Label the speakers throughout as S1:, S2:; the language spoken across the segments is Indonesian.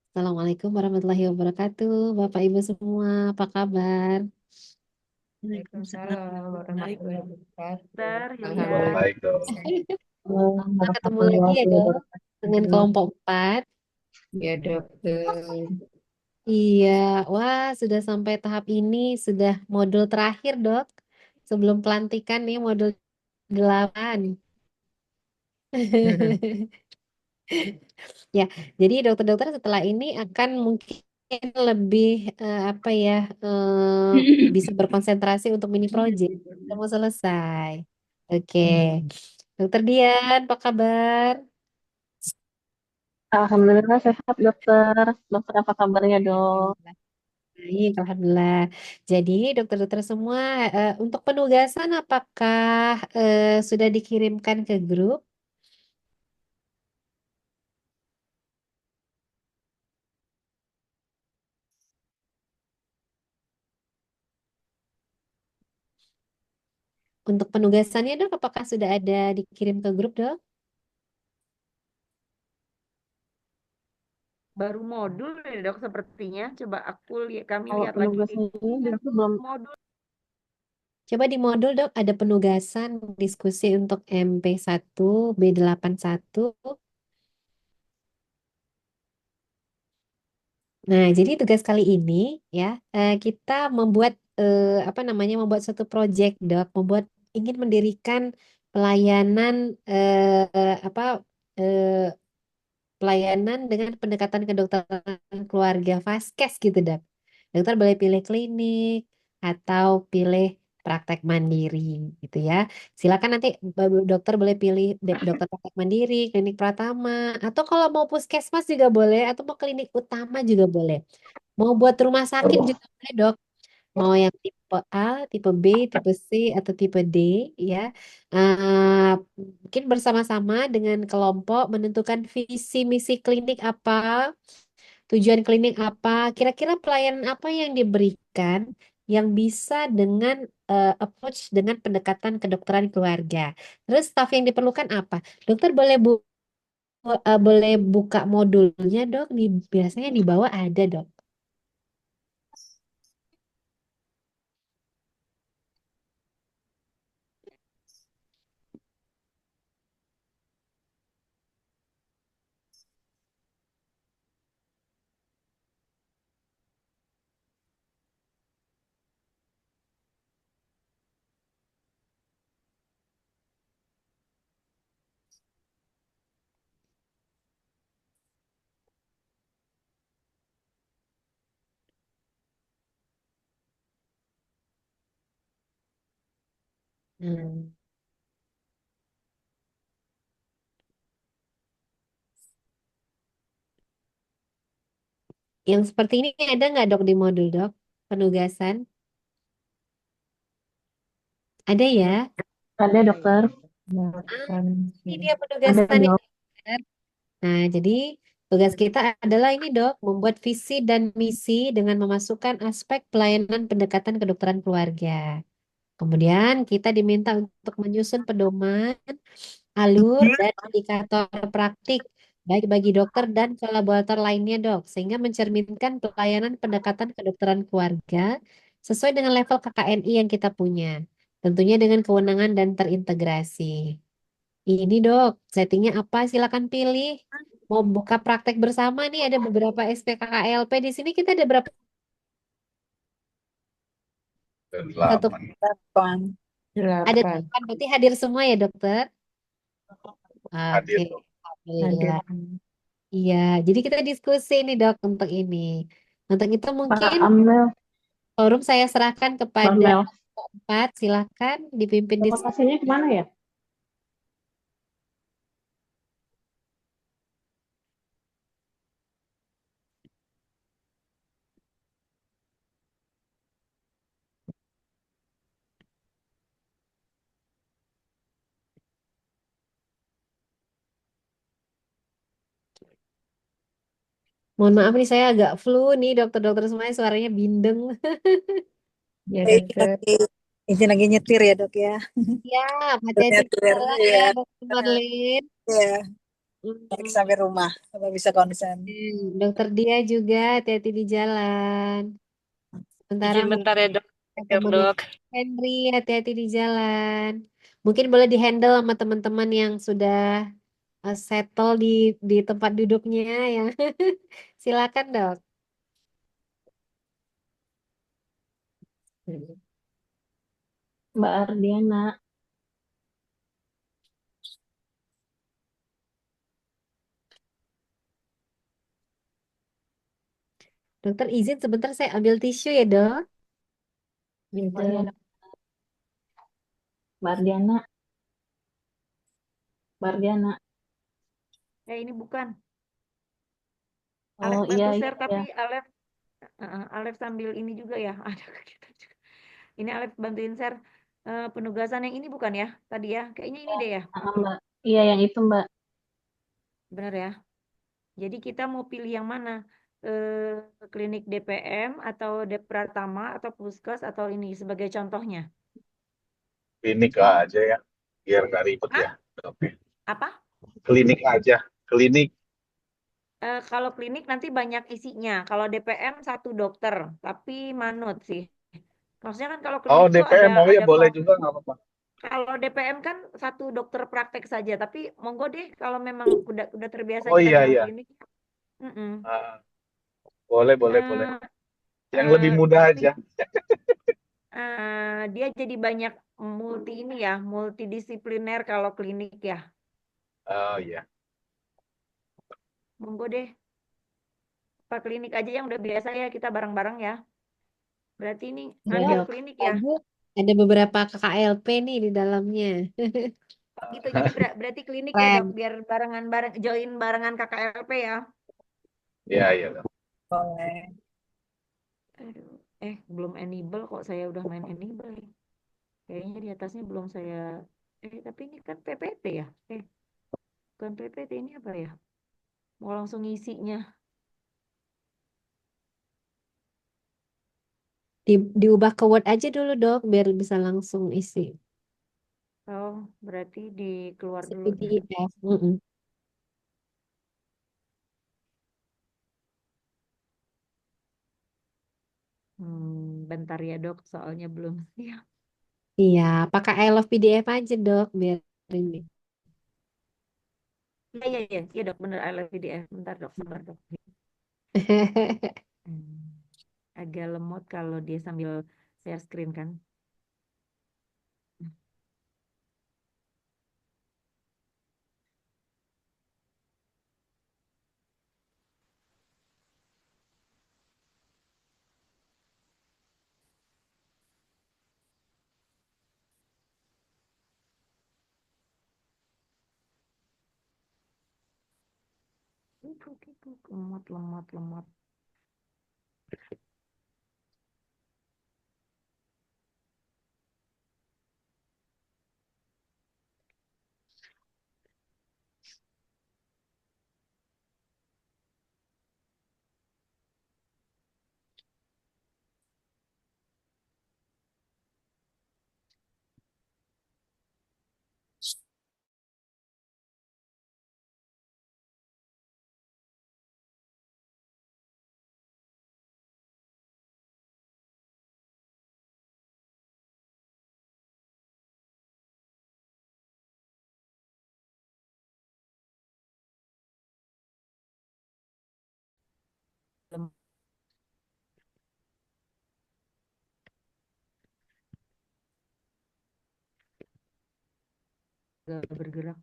S1: Assalamualaikum warahmatullahi wabarakatuh. Bapak Ibu semua, apa kabar?
S2: Waalaikumsalam warahmatullahi wabarakatuh.
S3: Dokter
S2: Alhamdulillah.
S3: Hilya.
S4: Baik dong.
S1: Kita ketemu lagi ya dok, dengan kelompok 4.
S2: Ya dokter.
S1: Iya, wah sudah sampai tahap ini, sudah modul terakhir dok. Sebelum pelantikan nih modul 8. Ya, jadi dokter-dokter setelah ini akan mungkin lebih apa ya, bisa berkonsentrasi untuk mini project. Kita mau selesai. Oke, Dokter Dian, apa kabar?
S4: Alhamdulillah sehat dokter. Dokter apa kabarnya dok?
S1: Alhamdulillah. Baik, Alhamdulillah. Jadi dokter-dokter semua, untuk penugasan apakah sudah dikirimkan ke grup? Untuk penugasannya dok, apakah sudah ada dikirim ke grup dok?
S3: Baru modul nih dok sepertinya. Coba kami
S4: Kalau
S3: lihat lagi di
S4: penugasan ini dokter belum.
S3: modul.
S1: Coba di modul dok, ada penugasan diskusi untuk MP1 B81. Nah, jadi tugas kali ini ya, kita membuat apa namanya, membuat suatu project dok, ingin mendirikan pelayanan apa eh, pelayanan dengan pendekatan kedokteran keluarga Vaskes gitu dok. Dokter boleh pilih klinik atau pilih praktek mandiri gitu ya. Silakan nanti dokter boleh pilih dokter praktek mandiri, klinik Pratama, atau kalau mau puskesmas juga boleh, atau mau klinik utama juga boleh. Mau buat rumah sakit juga boleh dok. Mau yang tipe A, tipe B, tipe C, atau tipe D, ya. Eh, Mungkin bersama-sama dengan kelompok menentukan visi misi klinik apa, tujuan klinik apa, kira-kira pelayanan apa yang diberikan yang bisa dengan approach dengan pendekatan kedokteran keluarga. Terus staff yang diperlukan apa? Dokter boleh buka modulnya dok. Biasanya di bawah ada dok. Hmm. Yang seperti ini ada nggak dok di modul dok? Penugasan? Ada ya?
S4: Ada dokter.
S1: Ah,
S2: Makan
S1: ini
S2: sih.
S1: dia
S4: Ada
S1: penugasannya.
S4: dok.
S1: Dokter. Nah, jadi tugas kita adalah ini dok, membuat visi dan misi dengan memasukkan aspek pelayanan pendekatan kedokteran keluarga. Kemudian kita diminta untuk menyusun pedoman, alur, dan indikator praktik, baik bagi dokter dan kolaborator lainnya dok, sehingga mencerminkan pelayanan pendekatan kedokteran keluarga sesuai dengan level KKNI yang kita punya. Tentunya dengan kewenangan dan terintegrasi. Ini dok, settingnya apa? Silakan pilih. Mau buka praktek bersama nih, ada beberapa SPKKLP di sini. Kita ada berapa? Satu,
S4: Delapan.
S2: 8.
S1: ada
S2: 8.
S1: 8, berarti hadir semua ya dokter? Oke,
S4: Hadir dok.
S2: Hadir.
S1: alhamdulillah. Iya, jadi kita diskusi nih dok untuk ini. Untuk itu
S4: Pak
S1: mungkin
S4: Amel,
S1: forum saya serahkan
S4: Mbak
S1: kepada
S4: Mel.
S1: Pak. Silakan dipimpin diskusi.
S4: Lokasinya kemana ya?
S1: Mohon maaf nih saya agak flu nih dokter-dokter semuanya suaranya bindeng.
S2: Ya
S5: Ini
S2: dokter.
S5: lagi, ini lagi nyetir ya dok ya.
S1: Ya, hati-hati di
S5: Nyetir
S1: jalan ya
S5: ya.
S1: dokter Marlin.
S5: Ya. balik
S1: Mm.
S5: sampai rumah. Apa bisa konsen.
S1: Dokter dia juga hati-hati di jalan. Sementara
S2: Izin bentar ya dok. Bentar,
S1: temannya
S2: dok.
S1: Henry hati-hati di jalan. Mungkin boleh dihandle sama teman-teman yang sudah settle di tempat duduknya ya. Silakan dok.
S4: Mbak Ardiana.
S1: Dokter izin sebentar saya ambil tisu ya dok.
S4: Oh iya, dok. Mbak Ardiana. Mbak Ardiana.
S3: Ini bukan. Alex
S4: Oh iya,
S3: bantu
S4: iya,
S3: share
S4: iya.
S3: tapi Alex sambil ini juga ya. Ada kegiatan juga. Ini Alex bantuin share penugasan yang ini bukan ya tadi ya? Kayaknya ini deh ya.
S4: Mbak. Iya, yang itu, Mbak.
S3: Benar ya. Jadi kita mau pilih yang mana? Eh, Klinik DPM atau Dep Pratama atau Puskes atau ini sebagai contohnya?
S6: Klinik aja ya, biar nggak ribet
S3: Hah?
S6: ya. Oke.
S3: Apa?
S6: Klinik aja, klinik.
S3: Kalau klinik nanti banyak isinya. Kalau DPM satu dokter, tapi manut sih. Maksudnya kan kalau
S6: Oh
S3: klinik tuh
S6: DPM, oh ya
S3: ada
S6: boleh juga nggak apa-apa.
S3: kalau DPM kan satu dokter praktek saja, tapi monggo deh kalau memang udah terbiasa
S6: Oh
S3: kita
S6: iya
S3: dengan
S6: iya.
S3: klinik. Mm-mm.
S6: Ah, boleh boleh boleh.
S3: Eh,
S6: Yang lebih
S3: eh,
S6: mudah aja.
S3: dia jadi banyak multi ini ya, multidisipliner kalau klinik ya.
S6: Oh iya.
S3: Monggo deh, Pak klinik aja yang udah biasa ya kita bareng-bareng ya. Berarti ini
S4: Iya,
S3: ambil
S4: dok.
S3: klinik ya.
S1: Ibu, ada beberapa KKLP nih di dalamnya.
S3: Gitu. Jadi berarti klinik ya dok,
S1: Keren.
S3: biar barengan join barengan KKLP ya.
S6: Iya iya.
S5: Boleh.
S3: Aduh, belum enable kok saya udah main enable ya. Kayaknya di atasnya belum saya. Tapi ini kan PPT ya. Bukan PPT ini apa ya? Mau langsung ngisinya.
S1: Diubah ke Word aja dulu dok, biar bisa langsung isi.
S3: Oh, berarti di keluar dulu nih.
S1: PDF. Mm-mm.
S3: Bentar ya dok, soalnya belum siap.
S1: Iya, pakai I love PDF aja dok, biar ini.
S3: Iya, iya, iya, iya dok, bener I love PDF. Bentar dok, sabar dok. Hmm, Agak lemot kalau dia sambil share screen kan. Lemot, lemot, lemot. Lemot, gak bergerak.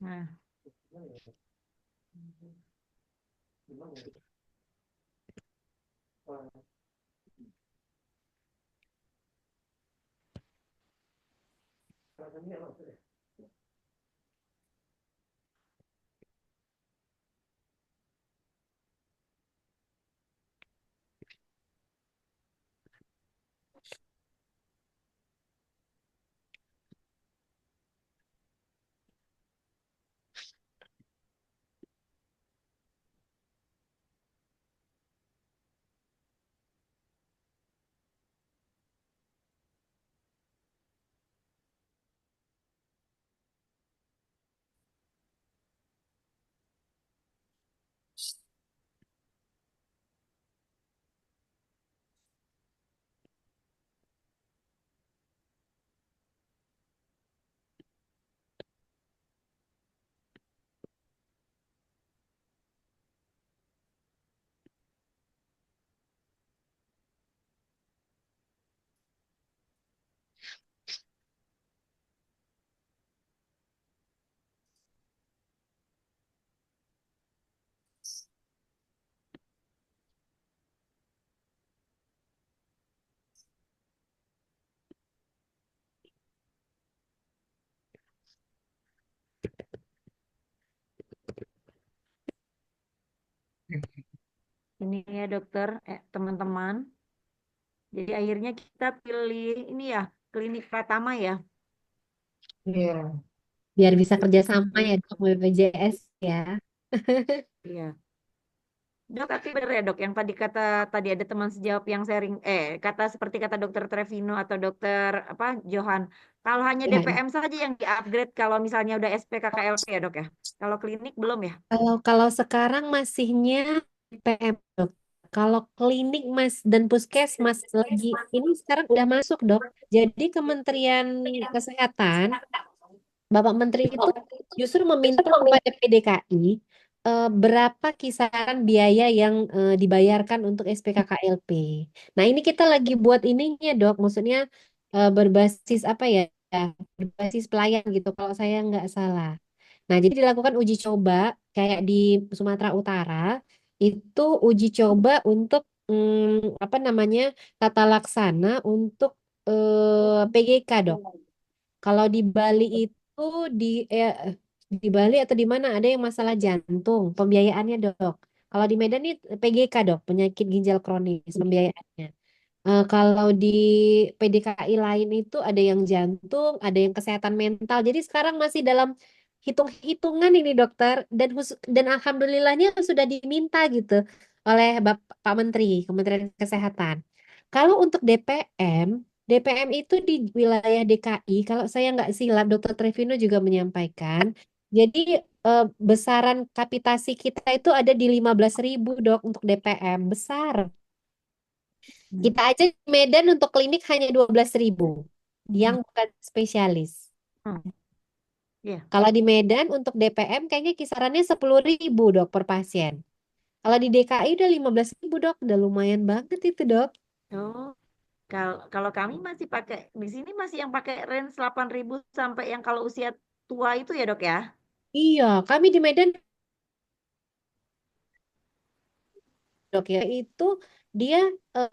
S3: Nah, ini ya dokter, teman-teman. Jadi akhirnya kita pilih ini ya, klinik Pratama ya.
S5: Iya.
S1: Biar bisa kerjasama ya
S3: Klinik,
S1: dok BPJS ya.
S3: iya. Dok, tapi benar ya dok, yang tadi ada teman sejawat yang sharing, kata seperti kata dokter Trevino atau dokter apa Johan, kalau hanya
S1: Ya,
S3: DPM saja yang di-upgrade kalau misalnya udah SPKKLP ya dok ya. Kalau klinik belum ya?
S1: kalau kalau sekarang masihnya PM dok. Kalau klinik mas dan puskesmas lagi ini sekarang udah masuk dok. Jadi Kementerian Kesehatan Bapak Menteri itu justru meminta kepada PDKI berapa kisaran biaya yang dibayarkan untuk SPKKLP. Nah, ini kita lagi buat ininya, Dok. Maksudnya berbasis apa ya? Berbasis pelayan gitu kalau saya nggak salah. Nah, jadi dilakukan uji coba kayak di Sumatera Utara itu uji coba untuk apa namanya? Tata laksana untuk PGK, Dok. Kalau di Bali itu di eh, di Bali atau di mana ada yang masalah jantung, pembiayaannya dok. Kalau di Medan ini PGK dok, penyakit ginjal kronis, pembiayaannya. Kalau di PDKI lain itu ada yang jantung, ada yang kesehatan mental. Jadi sekarang masih dalam hitung-hitungan ini dokter dan alhamdulillahnya sudah diminta gitu oleh Pak Menteri, Kementerian Kesehatan. Kalau untuk DPM itu di wilayah DKI, kalau saya nggak silap, Dokter Trevino juga menyampaikan. Jadi besaran kapitasi kita itu ada di 15.000 dok untuk DPM besar.
S3: Hmm.
S1: Kita aja di Medan untuk klinik hanya 12.000 yang bukan spesialis.
S3: Hmm. Iya.
S1: Kalau di Medan untuk DPM kayaknya kisarannya 10.000 dok per pasien. Kalau di DKI udah 15.000 dok, udah lumayan banget itu dok.
S3: Oh, kalau kami masih pakai di sini masih yang pakai range 8.000 sampai yang kalau usia tua itu ya dok ya.
S1: Iya, kami di Medan dok ya itu dia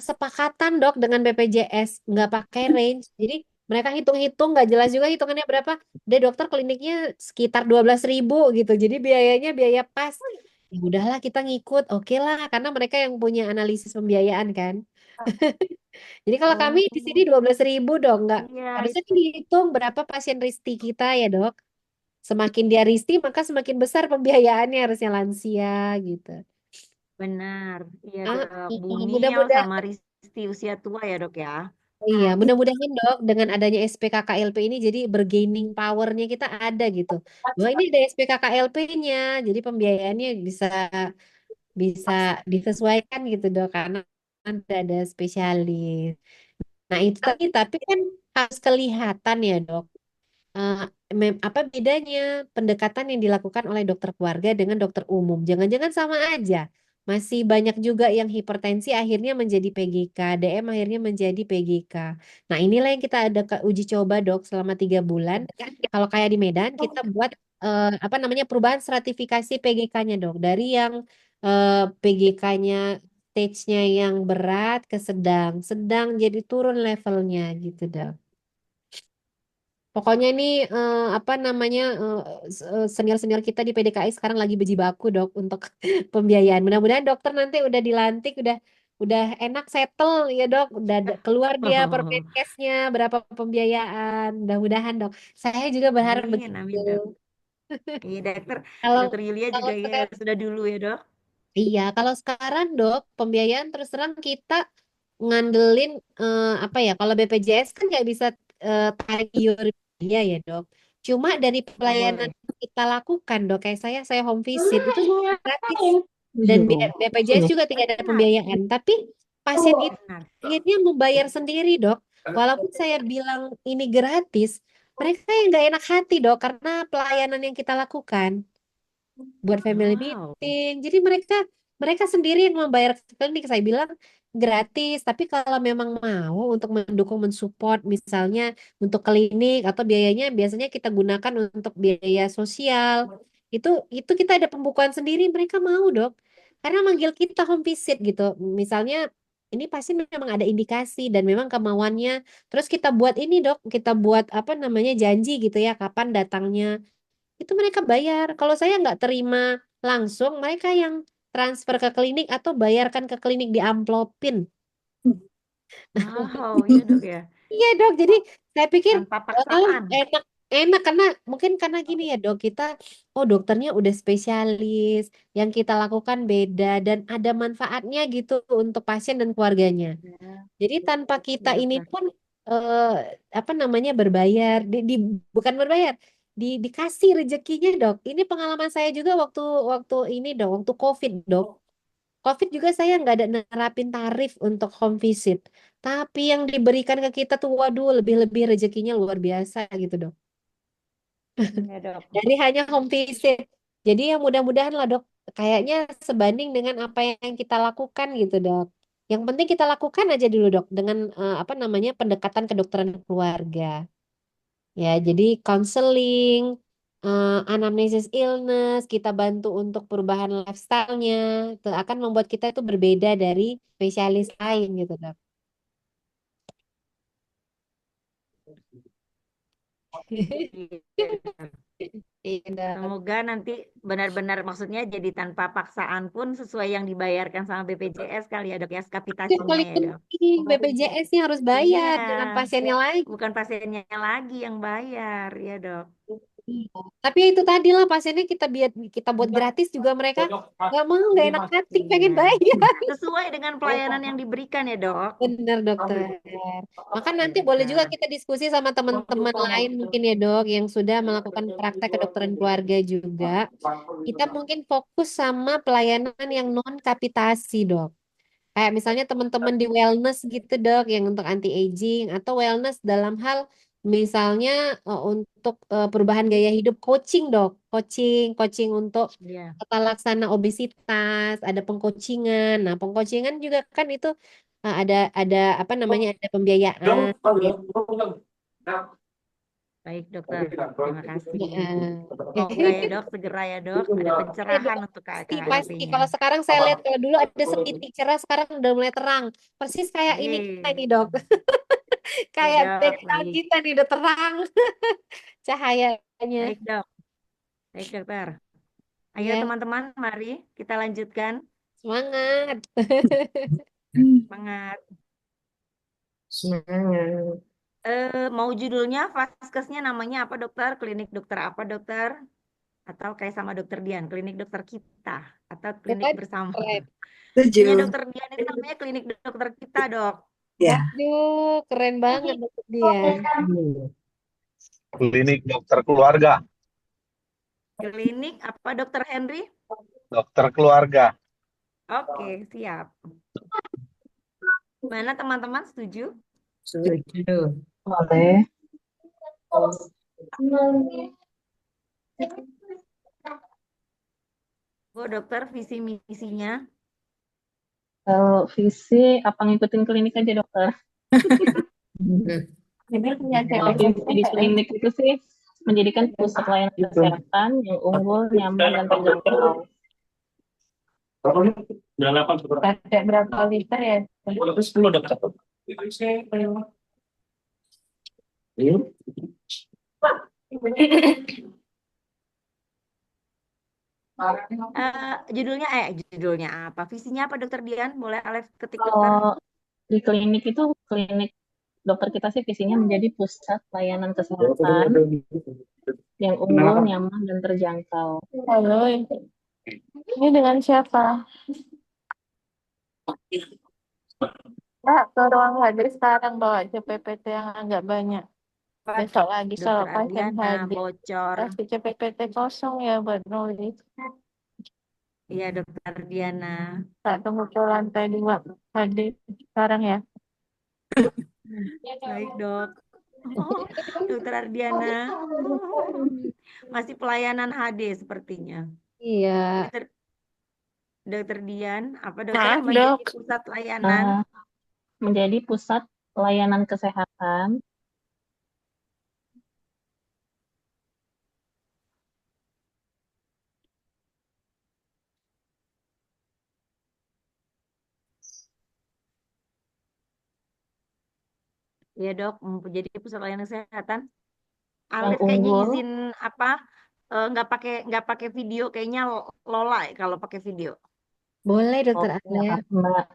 S1: sepakatan dok dengan BPJS nggak pakai range jadi mereka hitung-hitung nggak jelas juga hitungannya berapa deh dokter kliniknya sekitar 12.000 gitu jadi biayanya biaya pas ya udahlah kita ngikut oke lah karena mereka yang punya analisis pembiayaan kan jadi kalau kami
S3: Oh,
S1: di sini 12.000 dong nggak
S3: iya
S1: harusnya dihitung berapa pasien risti kita ya dok semakin dia risti maka semakin besar pembiayaannya harusnya lansia gitu.
S3: benar. Iya
S1: Ah,
S3: dok.
S1: iya,
S3: Bumil
S1: mudah-mudahan.
S3: sama Risti usia tua ya dok ya.
S1: Iya, mudah-mudahan dok dengan adanya SPKKLP ini jadi bergaining powernya kita ada gitu. Wah ini ada SPKKLP-nya, jadi pembiayaannya bisa bisa disesuaikan gitu dok karena ada spesialis. Nah itu tapi kan harus kelihatan ya dok. eh, apa bedanya pendekatan yang dilakukan oleh dokter keluarga dengan dokter umum? Jangan-jangan sama aja. Masih banyak juga yang hipertensi akhirnya menjadi PGK, DM akhirnya menjadi PGK. Nah inilah yang kita ada uji coba dok selama 3 bulan. Kalau kayak di Medan kita buat apa namanya perubahan stratifikasi PGK-nya dok dari yang PGK-nya stage-nya yang berat ke sedang, sedang jadi turun levelnya gitu dok. Pokoknya ini apa namanya senior-senior kita di PDKI sekarang lagi berjibaku dok untuk pembiayaan. Mudah-mudahan dokter nanti udah dilantik, udah enak settle ya dok, udah keluar dia Permenkesnya berapa pembiayaan. Mudah-mudahan dok. Saya juga berharap
S3: Amin,
S1: begitu.
S3: amin dok. Iya dokter,
S1: Kalau
S3: dokter Yulia
S1: kalau
S3: juga ya
S1: sekarang,
S3: sudah dulu ya dok.
S1: iya kalau sekarang dok pembiayaan terus terang kita ngandelin apa ya? Kalau BPJS kan nggak bisa tarik iuran dia ya dok. Cuma dari
S3: Nggak
S1: pelayanan
S3: boleh.
S1: yang kita lakukan dok, kayak saya home visit itu gratis dan BPJS juga tidak ada pembiayaan. Tapi pasien itu
S3: Benar.
S1: akhirnya membayar sendiri dok. Walaupun saya bilang ini gratis, mereka yang nggak enak hati dok karena pelayanan yang kita lakukan buat family
S3: Wow.
S1: meeting. Jadi mereka mereka sendiri yang membayar klinik. Saya bilang gratis, tapi kalau memang mau untuk mendukung mensupport misalnya untuk klinik atau biayanya biasanya kita gunakan untuk biaya sosial. Itu itu kita ada pembukuan sendiri, mereka mau, Dok. Karena manggil kita home visit gitu. Misalnya ini pasti memang ada indikasi dan memang kemauannya. Terus kita buat ini, Dok. Kita buat apa namanya janji gitu ya, kapan datangnya itu mereka bayar. Kalau saya nggak terima langsung, mereka yang transfer ke klinik atau bayarkan ke klinik diamplopin.
S3: Wow, iya dok ya.
S1: Iya dok, jadi saya pikir
S3: Tanpa paksaan.
S1: enak enak karena mungkin karena gini ya dok, kita oh dokternya udah spesialis, yang kita lakukan beda dan ada manfaatnya gitu untuk pasien dan keluarganya.
S3: Ya,
S1: Jadi tanpa kita
S3: iya
S1: ini
S3: dokter.
S1: pun apa namanya berbayar, bukan berbayar, dikasih rezekinya dok. Ini pengalaman saya juga waktu waktu ini dok, waktu COVID dok. COVID juga saya nggak ada nerapin tarif untuk home visit. Tapi yang diberikan ke kita tuh waduh lebih-lebih rezekinya luar biasa gitu dok.
S3: Iya dok.
S1: Dari hanya home visit. Jadi ya mudah-mudahan lah dok. Kayaknya sebanding dengan apa yang kita lakukan gitu dok. Yang penting kita lakukan aja dulu dok. Dengan apa namanya pendekatan kedokteran keluarga. Ya jadi counseling, anamnesis illness, kita bantu untuk perubahan lifestyle-nya. Itu akan membuat kita itu berbeda dari spesialis lain gitu dok.
S3: Iya.
S1: Iya dok.
S3: Semoga nanti benar-benar maksudnya jadi tanpa paksaan pun sesuai yang dibayarkan sama BPJS kali ya dok ya,
S1: Itu yang
S3: kapitasinya
S1: paling
S3: ya dok.
S1: penting, BPJS-nya harus
S3: Iya,
S1: bayar, jangan pasiennya lagi.
S3: bukan pasiennya lagi yang bayar ya dok.
S1: Iya. Tapi ya itu tadi lah pasiennya kita buat gratis juga mereka nggak mau, nggak enak hati, pengen
S3: Iya.
S1: bayar.
S3: Sesuai dengan pelayanan yang diberikan ya dok.
S1: Bener dokter. Maka nanti boleh juga kita diskusi sama teman-teman lain mungkin ya dok yang sudah melakukan praktek kedokteran keluarga juga. Kita mungkin fokus sama pelayanan yang non kapitasi dok. Kayak misalnya teman-teman di wellness gitu dok, yang untuk anti-aging atau wellness dalam hal misalnya untuk perubahan gaya hidup coaching dok, coaching untuk
S3: Iya.
S1: tata laksana obesitas, ada pengcoachingan. Nah, pengcoachingan juga kan itu ada apa namanya ada pembiayaan.
S3: Baik dokter, terima kasih.
S1: Heeh.
S3: Semoga ya dok, segera ya dok, ada
S1: Ya,
S3: pencerahan
S1: dok,
S3: untuk
S1: pasti pasti.
S3: KKP-nya.
S1: Kalau sekarang saya lihat kalau dulu ada semitik cerah, sekarang udah mulai terang. Persis kayak ini kita
S3: Yeay.
S1: nih dok.
S3: Ya
S1: Kayak
S3: dok,
S1: background
S3: baik.
S1: kita nih udah terang cahayanya.
S3: Baik dok, baik dokter. Ayo
S1: Ya,
S3: teman-teman, mari kita lanjutkan.
S1: semangat.
S3: Semangat.
S5: Semangat.
S3: Mau judulnya, vaskesnya namanya apa dokter? Klinik dokter apa dokter? Atau kayak sama dokter Dian, klinik dokter kita atau klinik
S1: Keren.
S3: bersama.
S1: Keren.
S3: Punya
S5: Setuju.
S3: dokter Dian itu namanya klinik dokter kita dok.
S5: Ya.
S1: Waduh, keren banget dokter Dian.
S6: Klinik dokter keluarga.
S3: Klinik apa dokter Henry?
S6: Dokter keluarga.
S3: Oke, siap. Mana teman-teman setuju?
S5: Setuju.
S4: Boleh.
S3: Oh dokter, visi misinya.
S4: Kalau visi apa ngikutin klinik aja dokter. Kalau visi di klinik itu sih menjadikan pusat layanan kesehatan yang unggul, nyaman, dan terjangkau.
S5: Pakai berapa liter ya? 10 dokter.
S3: Judulnya apa? Visinya apa dokter Dian? Boleh Alex ketik dokter?
S4: Kalau di klinik itu, klinik dokter kita sih visinya menjadi pusat layanan kesehatan yang unggul, nyaman, dan terjangkau.
S5: Halo, ini dengan siapa? Pak, ke ruang hadir sekarang bawa aja PPT yang agak banyak.
S3: Pak,
S5: Besok lagi kalau
S3: dokter
S5: pasien
S3: Ardiana
S5: hadir.
S3: bocor.
S5: Kasih PPT kosong ya buat nulis.
S3: Iya dokter Ardiana.
S5: Tak tunggu ke lantai 2 hadir sekarang ya.
S3: Baik dok. Oh, dokter Ardiana. Masih pelayanan HD sepertinya.
S1: Iya.
S3: Dokter Dian, apa dokter
S5: Maaf
S3: menjadi
S5: dok.
S3: pusat layanan?
S4: Menjadi pusat layanan kesehatan
S3: Iya dok, menjadi pusat layanan kesehatan.
S4: yang
S3: Alex kayaknya
S4: unggul,
S3: izin apa? Nggak pakai video, kayaknya Lola ya kalau pakai video.
S1: Boleh, Dokter
S4: Oke, nggak
S1: Alef.
S4: apa-apa, Mbak.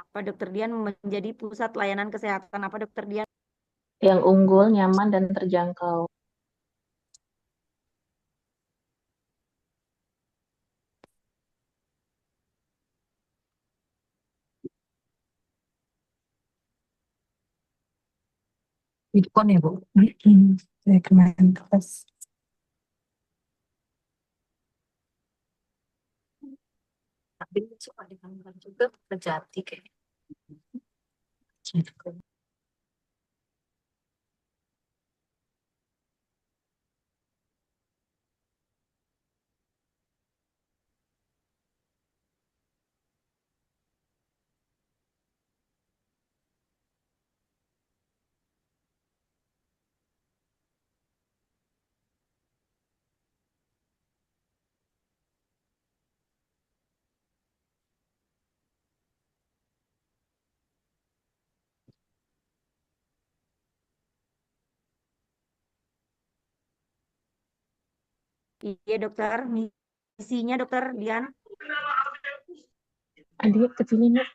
S3: Apa Dokter Dian menjadi pusat layanan kesehatan apa Dokter Dian?
S4: Yang unggul, nyaman, dan terjangkau.
S7: Bitcoin ya, Bu. Saya kemarin kelas. Tapi suka dikantor juga Kejati kayaknya.
S3: Iya Dokter, misinya Dokter Dian.
S4: Adik kecilin ya.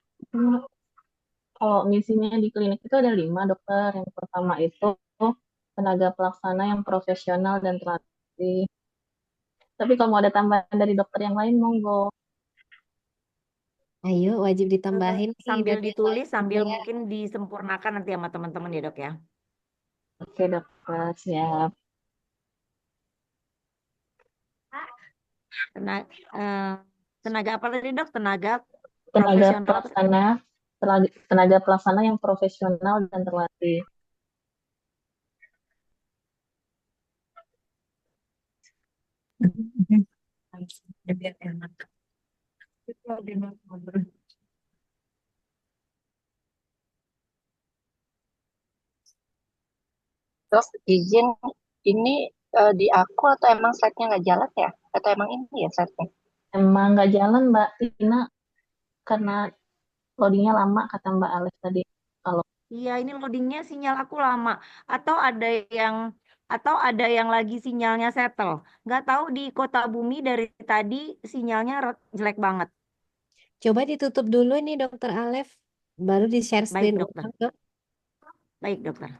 S4: Kalau misinya di klinik itu ada 5, dokter. Yang pertama itu tenaga pelaksana yang profesional dan terlatih. Tapi kalau mau ada tambahan dari dokter yang lain, monggo.
S1: Ayo, wajib ditambahin nih
S3: Sambil
S1: dari yang lain
S3: ditulis, sambil
S1: juga.
S3: mungkin disempurnakan nanti sama teman-teman ya Dok ya.
S4: Oke, dokter. Siap.
S3: Tenaga, tenaga apa tadi Dok? Tenaga
S4: Tenaga
S3: profesional apa?
S4: pelaksana, tenaga pelaksana yang profesional dan terlatih.
S7: Biar enak. Itu ada ngobrol.
S5: Terus izin ini di aku atau emang slide-nya nggak jalan ya? Atau emang ini ya slide-nya?
S4: Emang nggak jalan, Mbak Tina, karena loadingnya lama, kata Mbak Alex tadi. Kalau
S3: Iya, ini loadingnya sinyal aku lama. Atau ada yang atau ada yang lagi sinyalnya settle. Nggak tahu di Kota Bumi dari tadi sinyalnya jelek banget.
S1: Coba ditutup dulu nih, Dokter Alef. Baru di-share
S3: Baik
S1: screen
S3: dokter,
S1: ulang, Dok.
S3: baik dokter.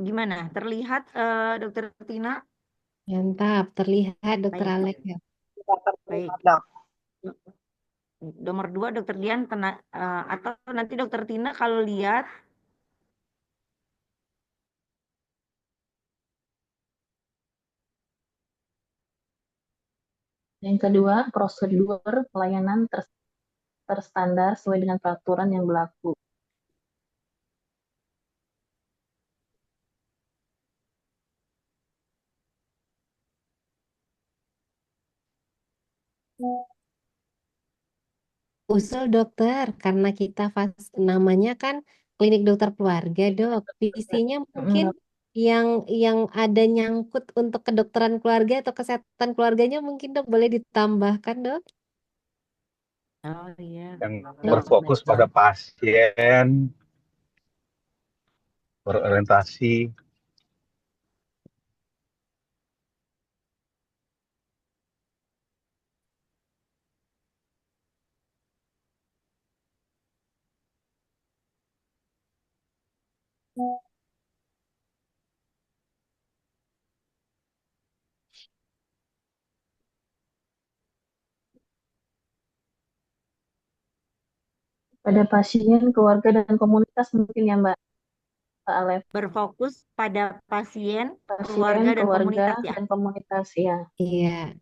S3: Gimana? Terlihat Dokter Tina?
S1: Mantap, terlihat Dokter
S3: Baik,
S1: Alef ya.
S5: Tidak
S3: baik.
S5: terlihat dok.
S3: Nomor 2 Dokter Dian atau nanti Dokter Tina kalau lihat
S4: yang kedua, prosedur pelayanan terstandar sesuai dengan peraturan yang berlaku.
S1: Usul dokter, karena kita namanya kan klinik dokter keluarga, Dok. Visinya mungkin
S4: Mm,
S1: yang yang ada nyangkut untuk kedokteran keluarga atau kesehatan keluarganya mungkin Dok boleh ditambahkan, Dok.
S3: oh iya.
S6: Yang
S1: Nah,
S6: berfokus pada pasien, berorientasi.
S4: pada pasien, keluarga, dan komunitas mungkin ya Mbak Alef.
S3: Berfokus pada pasien,
S4: Pasien,
S3: keluarga dan
S4: keluarga,
S3: komunitas ya.
S4: dan komunitas ya.
S1: iya.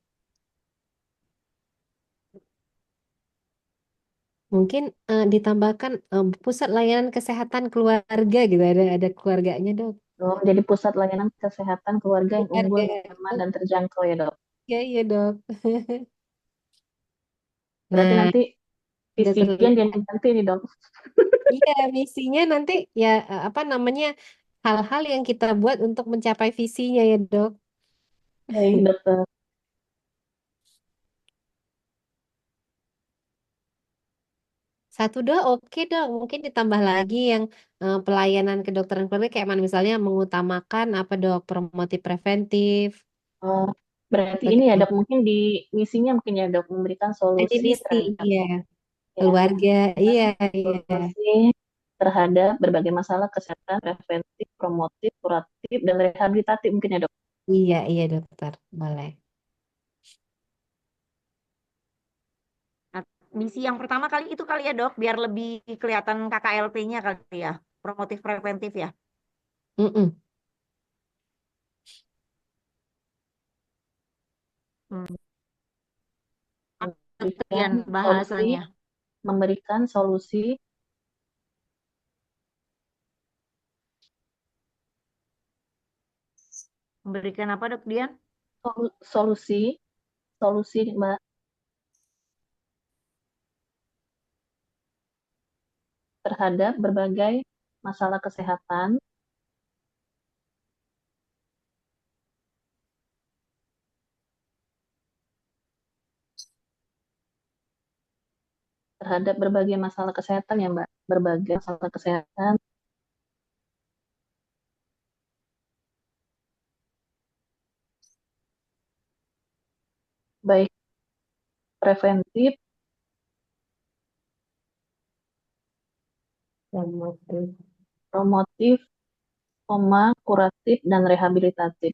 S1: Mungkin ditambahkan pusat layanan kesehatan keluarga gitu, ada keluarganya, Dok.
S4: Menjadi pusat layanan kesehatan keluarga yang unggul,
S1: Keluarga.
S4: nyaman, dan terjangkau ya dok.
S1: Ya, iya, Dok.
S4: Berarti
S1: Nah,
S4: nanti
S1: udah
S4: visinya
S1: terlihat.
S4: dia ganti nih dok.
S1: Iya, misinya nanti ya apa namanya hal-hal yang kita buat untuk mencapai visinya ya dok.
S4: Baik, dokter.
S1: Satu dok, oke dok. Mungkin ditambah lagi yang pelayanan kedokteran keluarga kayak mana misalnya mengutamakan apa dok, promotif preventif.
S4: Oh, berarti ini ya dok,
S1: Bagaimana?
S4: mungkin di misinya mungkin ya dok, memberikan
S1: Ada
S4: solusi
S1: misi,
S4: terhadap
S1: iya.
S4: ya,
S1: Keluarga, iya, iya.
S4: solusi terhadap berbagai masalah kesehatan, preventif, promotif, kuratif, dan rehabilitatif mungkin ya dok.
S1: Iya, iya dokter. Boleh.
S3: Nah, misi yang pertama kali itu kali ya dok, biar lebih kelihatan KKLP-nya kali ya, promotif preventif ya.
S1: Mm-mm.
S3: Hmm.
S4: Memberikan
S3: Bagian
S4: solusi,
S3: bahasanya.
S4: memberikan solusi,
S3: Memberikan apa dok Dian?
S4: solusi, solusi Mbak, terhadap berbagai masalah kesehatan, terhadap berbagai masalah kesehatan ya Mbak, berbagai masalah kesehatan, baik preventif,
S1: Promotif.
S4: promotif, kuratif, dan rehabilitatif.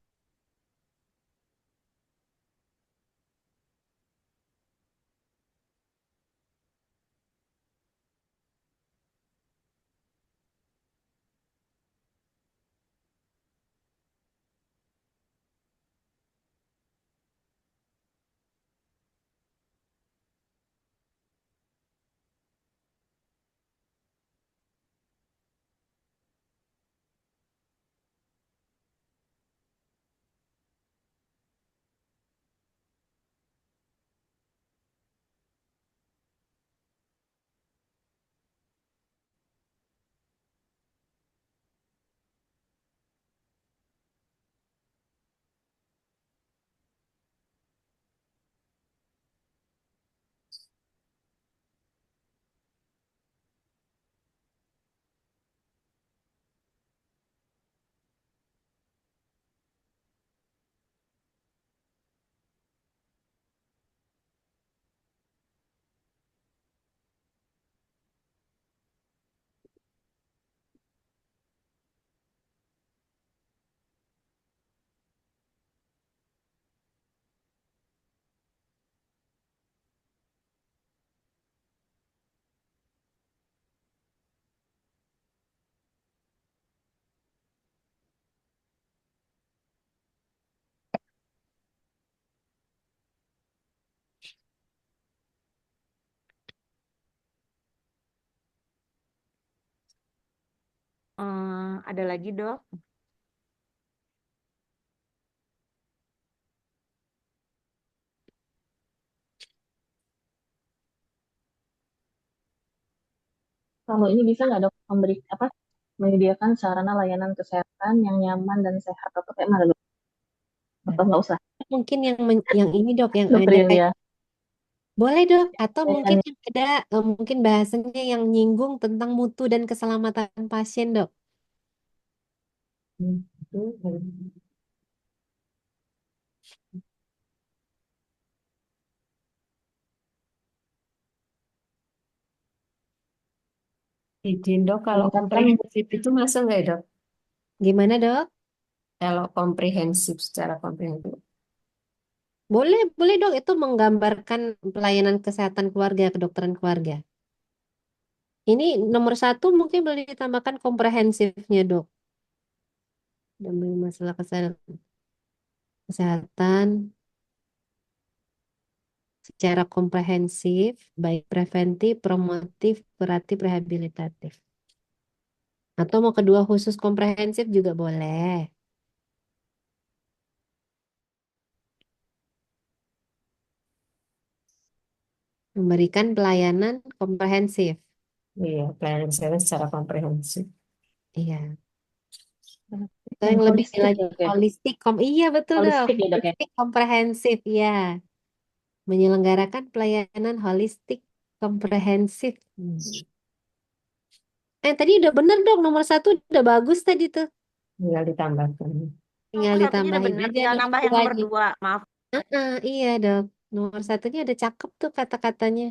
S3: Ada lagi dok?
S4: Kalau ini bisa nggak dok memberi apa menyediakan sarana layanan kesehatan yang nyaman dan sehat atau kayak mana dok? Atau nggak usah
S1: Mungkin yang ini dok, yang
S4: dokter
S1: ada
S4: Yulia?
S1: boleh dok, atau mungkin
S4: Layanan
S1: yang ada mungkin bahasanya yang nyinggung tentang mutu dan keselamatan pasien dok.
S7: Izin dok, kalau
S4: meningkatkan
S7: komprehensif itu masuk nggak ya dok?
S1: Gimana dok?
S7: Kalau komprehensif, secara komprehensif.
S1: Boleh, boleh dok. Itu menggambarkan pelayanan kesehatan keluarga, kedokteran keluarga. Ini nomor satu mungkin boleh ditambahkan komprehensifnya dok. Demi masalah kesehatan secara komprehensif, baik preventif, promotif, kuratif, rehabilitatif. Atau mau kedua khusus komprehensif juga boleh. Memberikan pelayanan komprehensif.
S7: Iya, pelayanan kesehatan secara komprehensif.
S1: Iya. Atau
S4: Dan
S1: yang lebih
S4: holistik
S1: lagi
S4: ya, oke.
S1: holistik, iya betul dok.
S4: Holistik ya dok ya.
S1: Holistik komprehensif, ya. Menyelenggarakan pelayanan holistik komprehensif. Tadi udah bener dok, nomor satu udah bagus tadi tuh.
S7: Tinggal ditambahkan.
S1: Tinggal
S3: Nomor satunya udah
S1: ditambahin
S3: benar,
S1: aja
S3: tinggal
S1: nomor
S3: nambah yang nomor
S1: duanya.
S3: 2. Maaf.
S1: Iya dok, nomor satunya udah cakep tuh kata-katanya.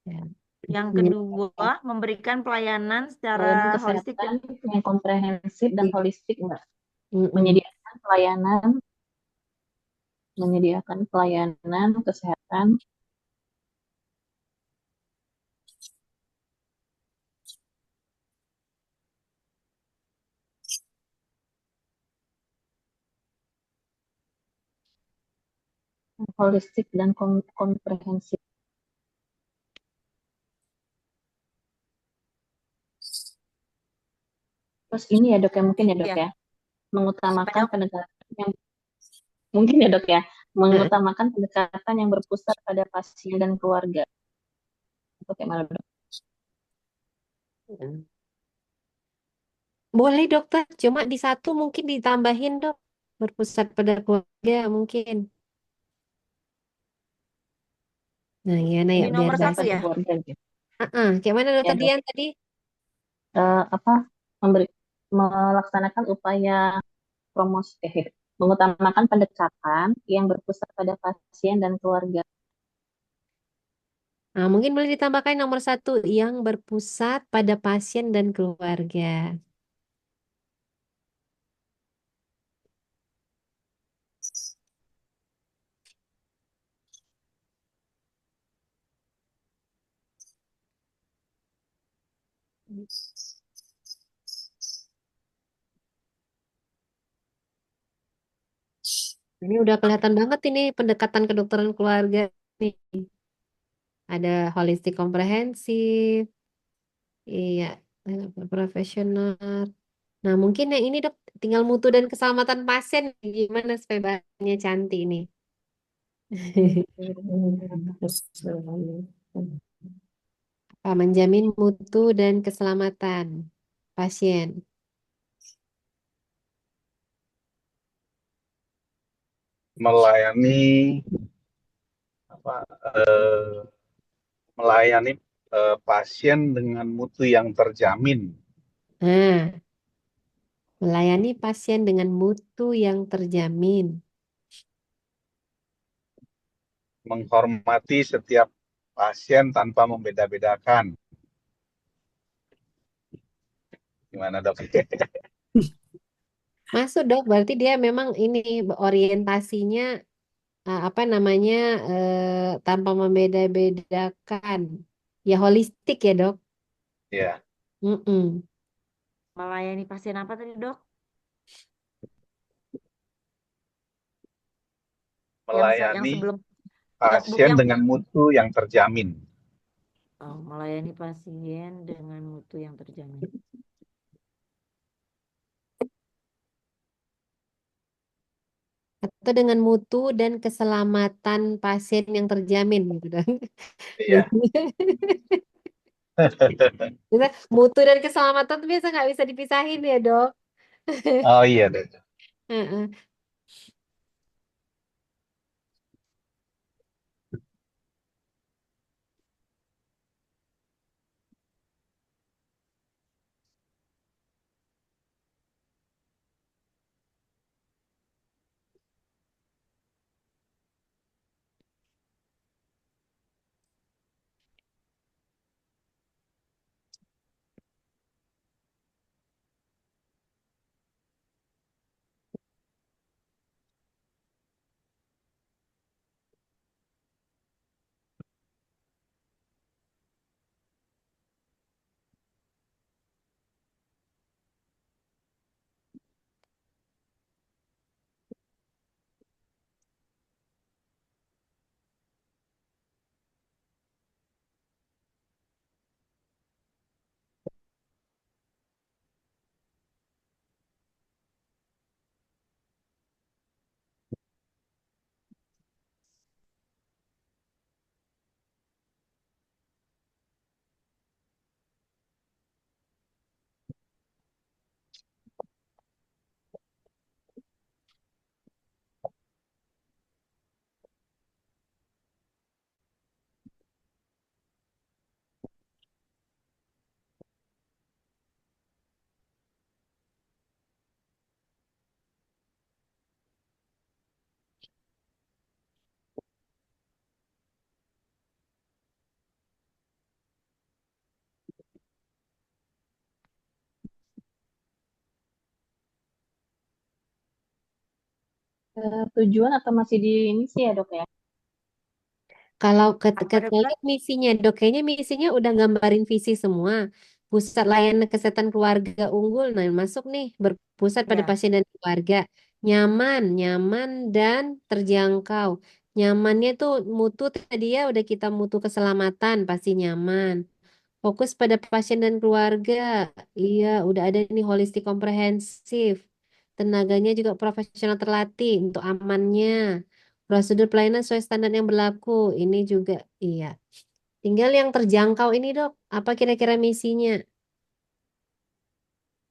S1: Ya.
S3: Yang kedua,
S1: Menyelenggarakan
S3: memberikan pelayanan secara
S4: Pelayanan
S3: holistik
S4: kesehatan
S3: dan
S4: yang komprehensif dan holistik, Mbak.
S1: Mm-mm.
S4: Menyediakan pelayanan, menyediakan pelayanan kesehatan holistik dan komprehensif. Terus ini ya dok ya, mungkin ya dok
S3: ya.
S4: ya, mengutamakan
S3: Dok?
S4: pendekatan yang mungkin ya dok ya,
S1: Heeh.
S4: mengutamakan pendekatan yang berpusat pada pasien dan keluarga. Itu kayak mana dok?
S1: Boleh dokter, cuma di satu mungkin ditambahin dok. Berpusat pada keluarga mungkin. Nah, iya, nah ya
S3: Di
S1: biar
S3: nomor
S1: bahasa.
S3: satu
S4: Pada
S3: ya.
S4: keluarga gitu.
S1: Kayak mana
S4: Ya
S1: dokter
S4: dok.
S1: Dian tadi?
S4: Apa memberi melaksanakan upaya promosi mengutamakan pendekatan yang berpusat pada pasien dan keluarga.
S1: Nah, mungkin boleh ditambahkan nomor satu yang berpusat pada pasien dan keluarga. Ini udah kelihatan banget ini pendekatan kedokteran keluarga nih. Ada holistik komprehensif, iya, profesional. Nah, mungkin yang ini dok, tinggal mutu dan keselamatan pasien gimana supaya bahannya cantik ini. Menjamin mutu dan keselamatan pasien.
S6: Melayani apa? Melayani pasien dengan mutu yang terjamin,
S1: Nah, melayani pasien dengan mutu yang terjamin.
S6: menghormati setiap pasien tanpa membeda-bedakan. Gimana dok?
S1: Masuk dok, berarti dia memang ini orientasinya apa namanya tanpa membeda-bedakan. Ya holistik ya dok.
S6: Ya,
S1: Mm-mm.
S3: Melayani pasien apa tadi dok? Yang
S6: melayani
S3: sebelum
S6: pasien
S3: yang
S6: dengan mutu yang terjamin.
S3: melayani pasien dengan mutu yang terjamin.
S1: Atau dengan mutu dan keselamatan pasien yang terjamin gitu dok.
S6: Iya.
S1: Bisa, mutu dan keselamatan tuh biasa nggak bisa dipisahin ya dok.
S6: Oh iya dok.
S1: Heeh.
S4: Tujuan atau masih di misi ya dok ya?
S1: Kalau
S3: Apa
S1: kita
S3: dokter?
S1: lihat misinya, dok, kayaknya misinya udah gambarin visi semua. Pusat layanan kesehatan keluarga unggul, nah masuk nih berpusat pada
S3: Ya,
S1: pasien dan keluarga. Nyaman, nyaman dan terjangkau. Nyamannya tuh mutu tadi ya udah kita mutu keselamatan pasti nyaman. Fokus pada pasien dan keluarga. Iya, udah ada nih holistik komprehensif. Tenaganya juga profesional terlatih untuk amannya. Prosedur pelayanan sesuai standar yang berlaku. Ini juga iya. Tinggal yang terjangkau ini, Dok. Apa kira-kira misinya?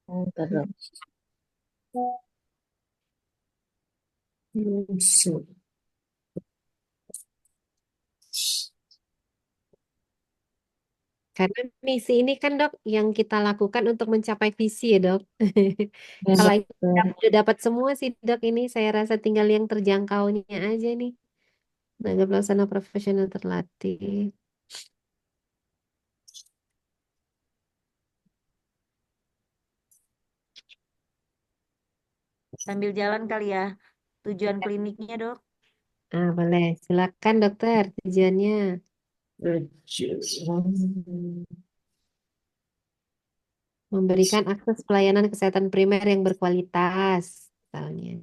S4: Bentar, dok.
S1: Karena misi ini kan, Dok, yang kita lakukan untuk mencapai visi ya, Dok.
S4: Ya
S1: Kalau ini
S4: dokter.
S1: udah dapat semua sih, Dok, ini saya rasa tinggal yang terjangkaunya aja nih. Tenaga pelaksana profesional terlatih.
S3: sambil jalan kali ya. Tujuan kliniknya dok.
S1: Ah, boleh. Silakan, Dokter, tujuannya. Memberikan akses pelayanan kesehatan primer yang berkualitas, misalnya.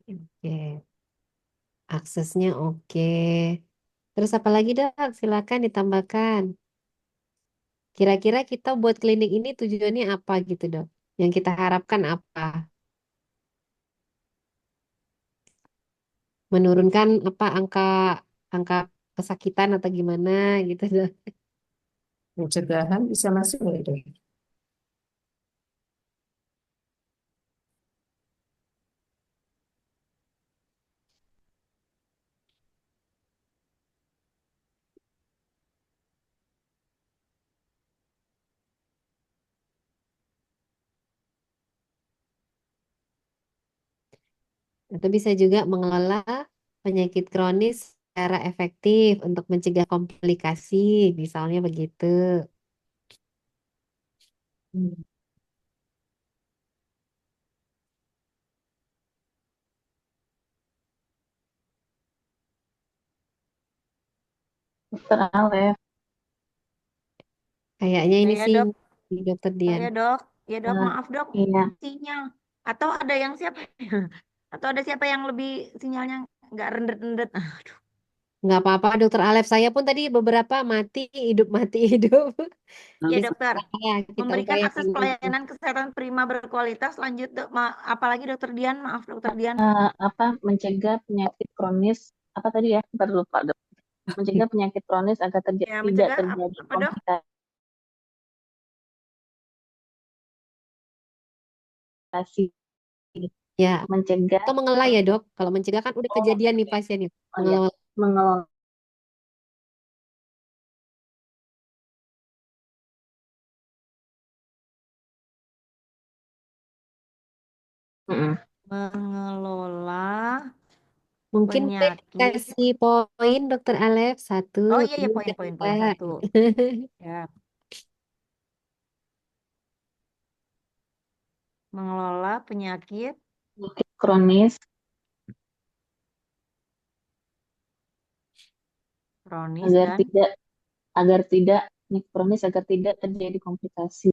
S1: Oke, aksesnya oke. Terus apa lagi, Dok? Silakan ditambahkan. Kira-kira kita buat klinik ini tujuannya apa gitu, Dok? Yang kita harapkan apa? Menurunkan apa angka kesakitan atau gimana gitu, Dok?
S7: Pencegahan bisa masuk nggak itu?
S1: Atau bisa juga mengelola penyakit kronis secara efektif untuk mencegah komplikasi, misalnya begitu.
S7: Hmm.
S4: Dokter Alef.
S1: Kayaknya
S3: Ya
S1: ini
S3: ya
S1: sih
S3: dok.
S1: di Dokter
S3: Oh
S1: Dian.
S3: ya dok. Ya dok,
S4: Eh,
S3: maaf dok.
S4: iya.
S3: Sinyal. Atau ada yang siapa? Atau ada siapa yang lebih sinyalnya nggak rendet-rendet? Aduh.
S1: Nggak apa-apa, Dokter Alef. Saya pun tadi beberapa mati, hidup.
S3: Ya
S1: Ya
S3: dokter.
S1: sudah ya, kita
S3: Memberikan
S1: upayakan
S3: akses
S1: aja.
S3: pelayanan kesehatan prima berkualitas. Lanjut dok. Apalagi dokter Dian. Maaf dokter Dian.
S4: Apa mencegah penyakit kronis apa tadi ya? Ntar lupa dok. Mencegah penyakit kronis agar
S3: Ya
S4: tidak
S3: mencegah
S4: terjadi
S3: apa dok?
S4: komplikasi.
S1: Ya,
S4: Mencegah
S1: atau mengelola ya, Dok. Kalau mencegah kan udah kejadian nih pasiennya.
S4: oh ya,
S1: Mengelola.
S4: mengelola mm-mm.
S3: Mengelola
S1: Mungkin boleh
S3: penyakit.
S1: dikasih poin, Dokter Alef. Satu,
S3: Oh iya ya
S1: ini udah
S3: poin-poin
S1: dua.
S3: satu. Ya. Mengelola penyakit
S4: Penyakit kronis
S3: kronis
S4: agar
S3: dan
S4: tidak penyakit kronis agar tidak terjadi komplikasi.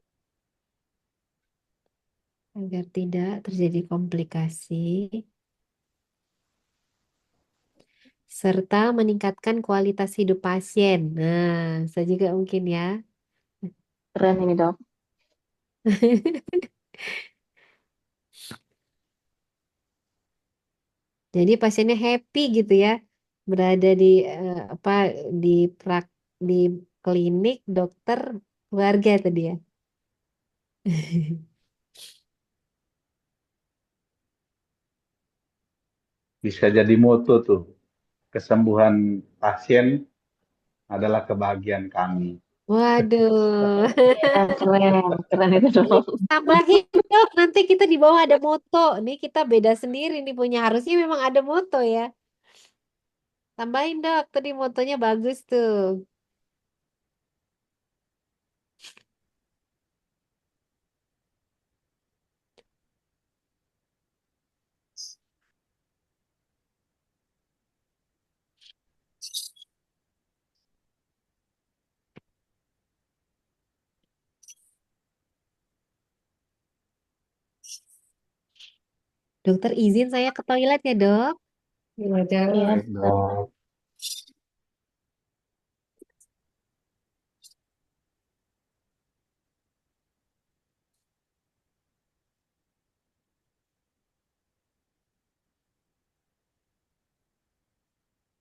S1: Agar tidak terjadi komplikasi. Serta meningkatkan kualitas hidup pasien. Nah, saya juga mungkin ya.
S4: Keren ini dok.
S1: Jadi pasiennya happy gitu ya, berada di apa di prak di klinik dokter keluarga tadi ya.
S6: Bisa jadi moto tuh. kesembuhan pasien adalah kebahagiaan kami.
S1: Waduh.
S4: Ya, keren, keren itu
S1: Ini
S4: dok.
S1: tambahin dong, nanti kita di bawah ada moto. Nih kita beda sendiri nih punya. Harusnya memang ada moto ya. Tambahin dok, tadi motonya bagus tuh. Dokter izin saya ke toilet ya dok.
S4: Iya,
S6: Baik,
S4: dokter.
S6: Dok.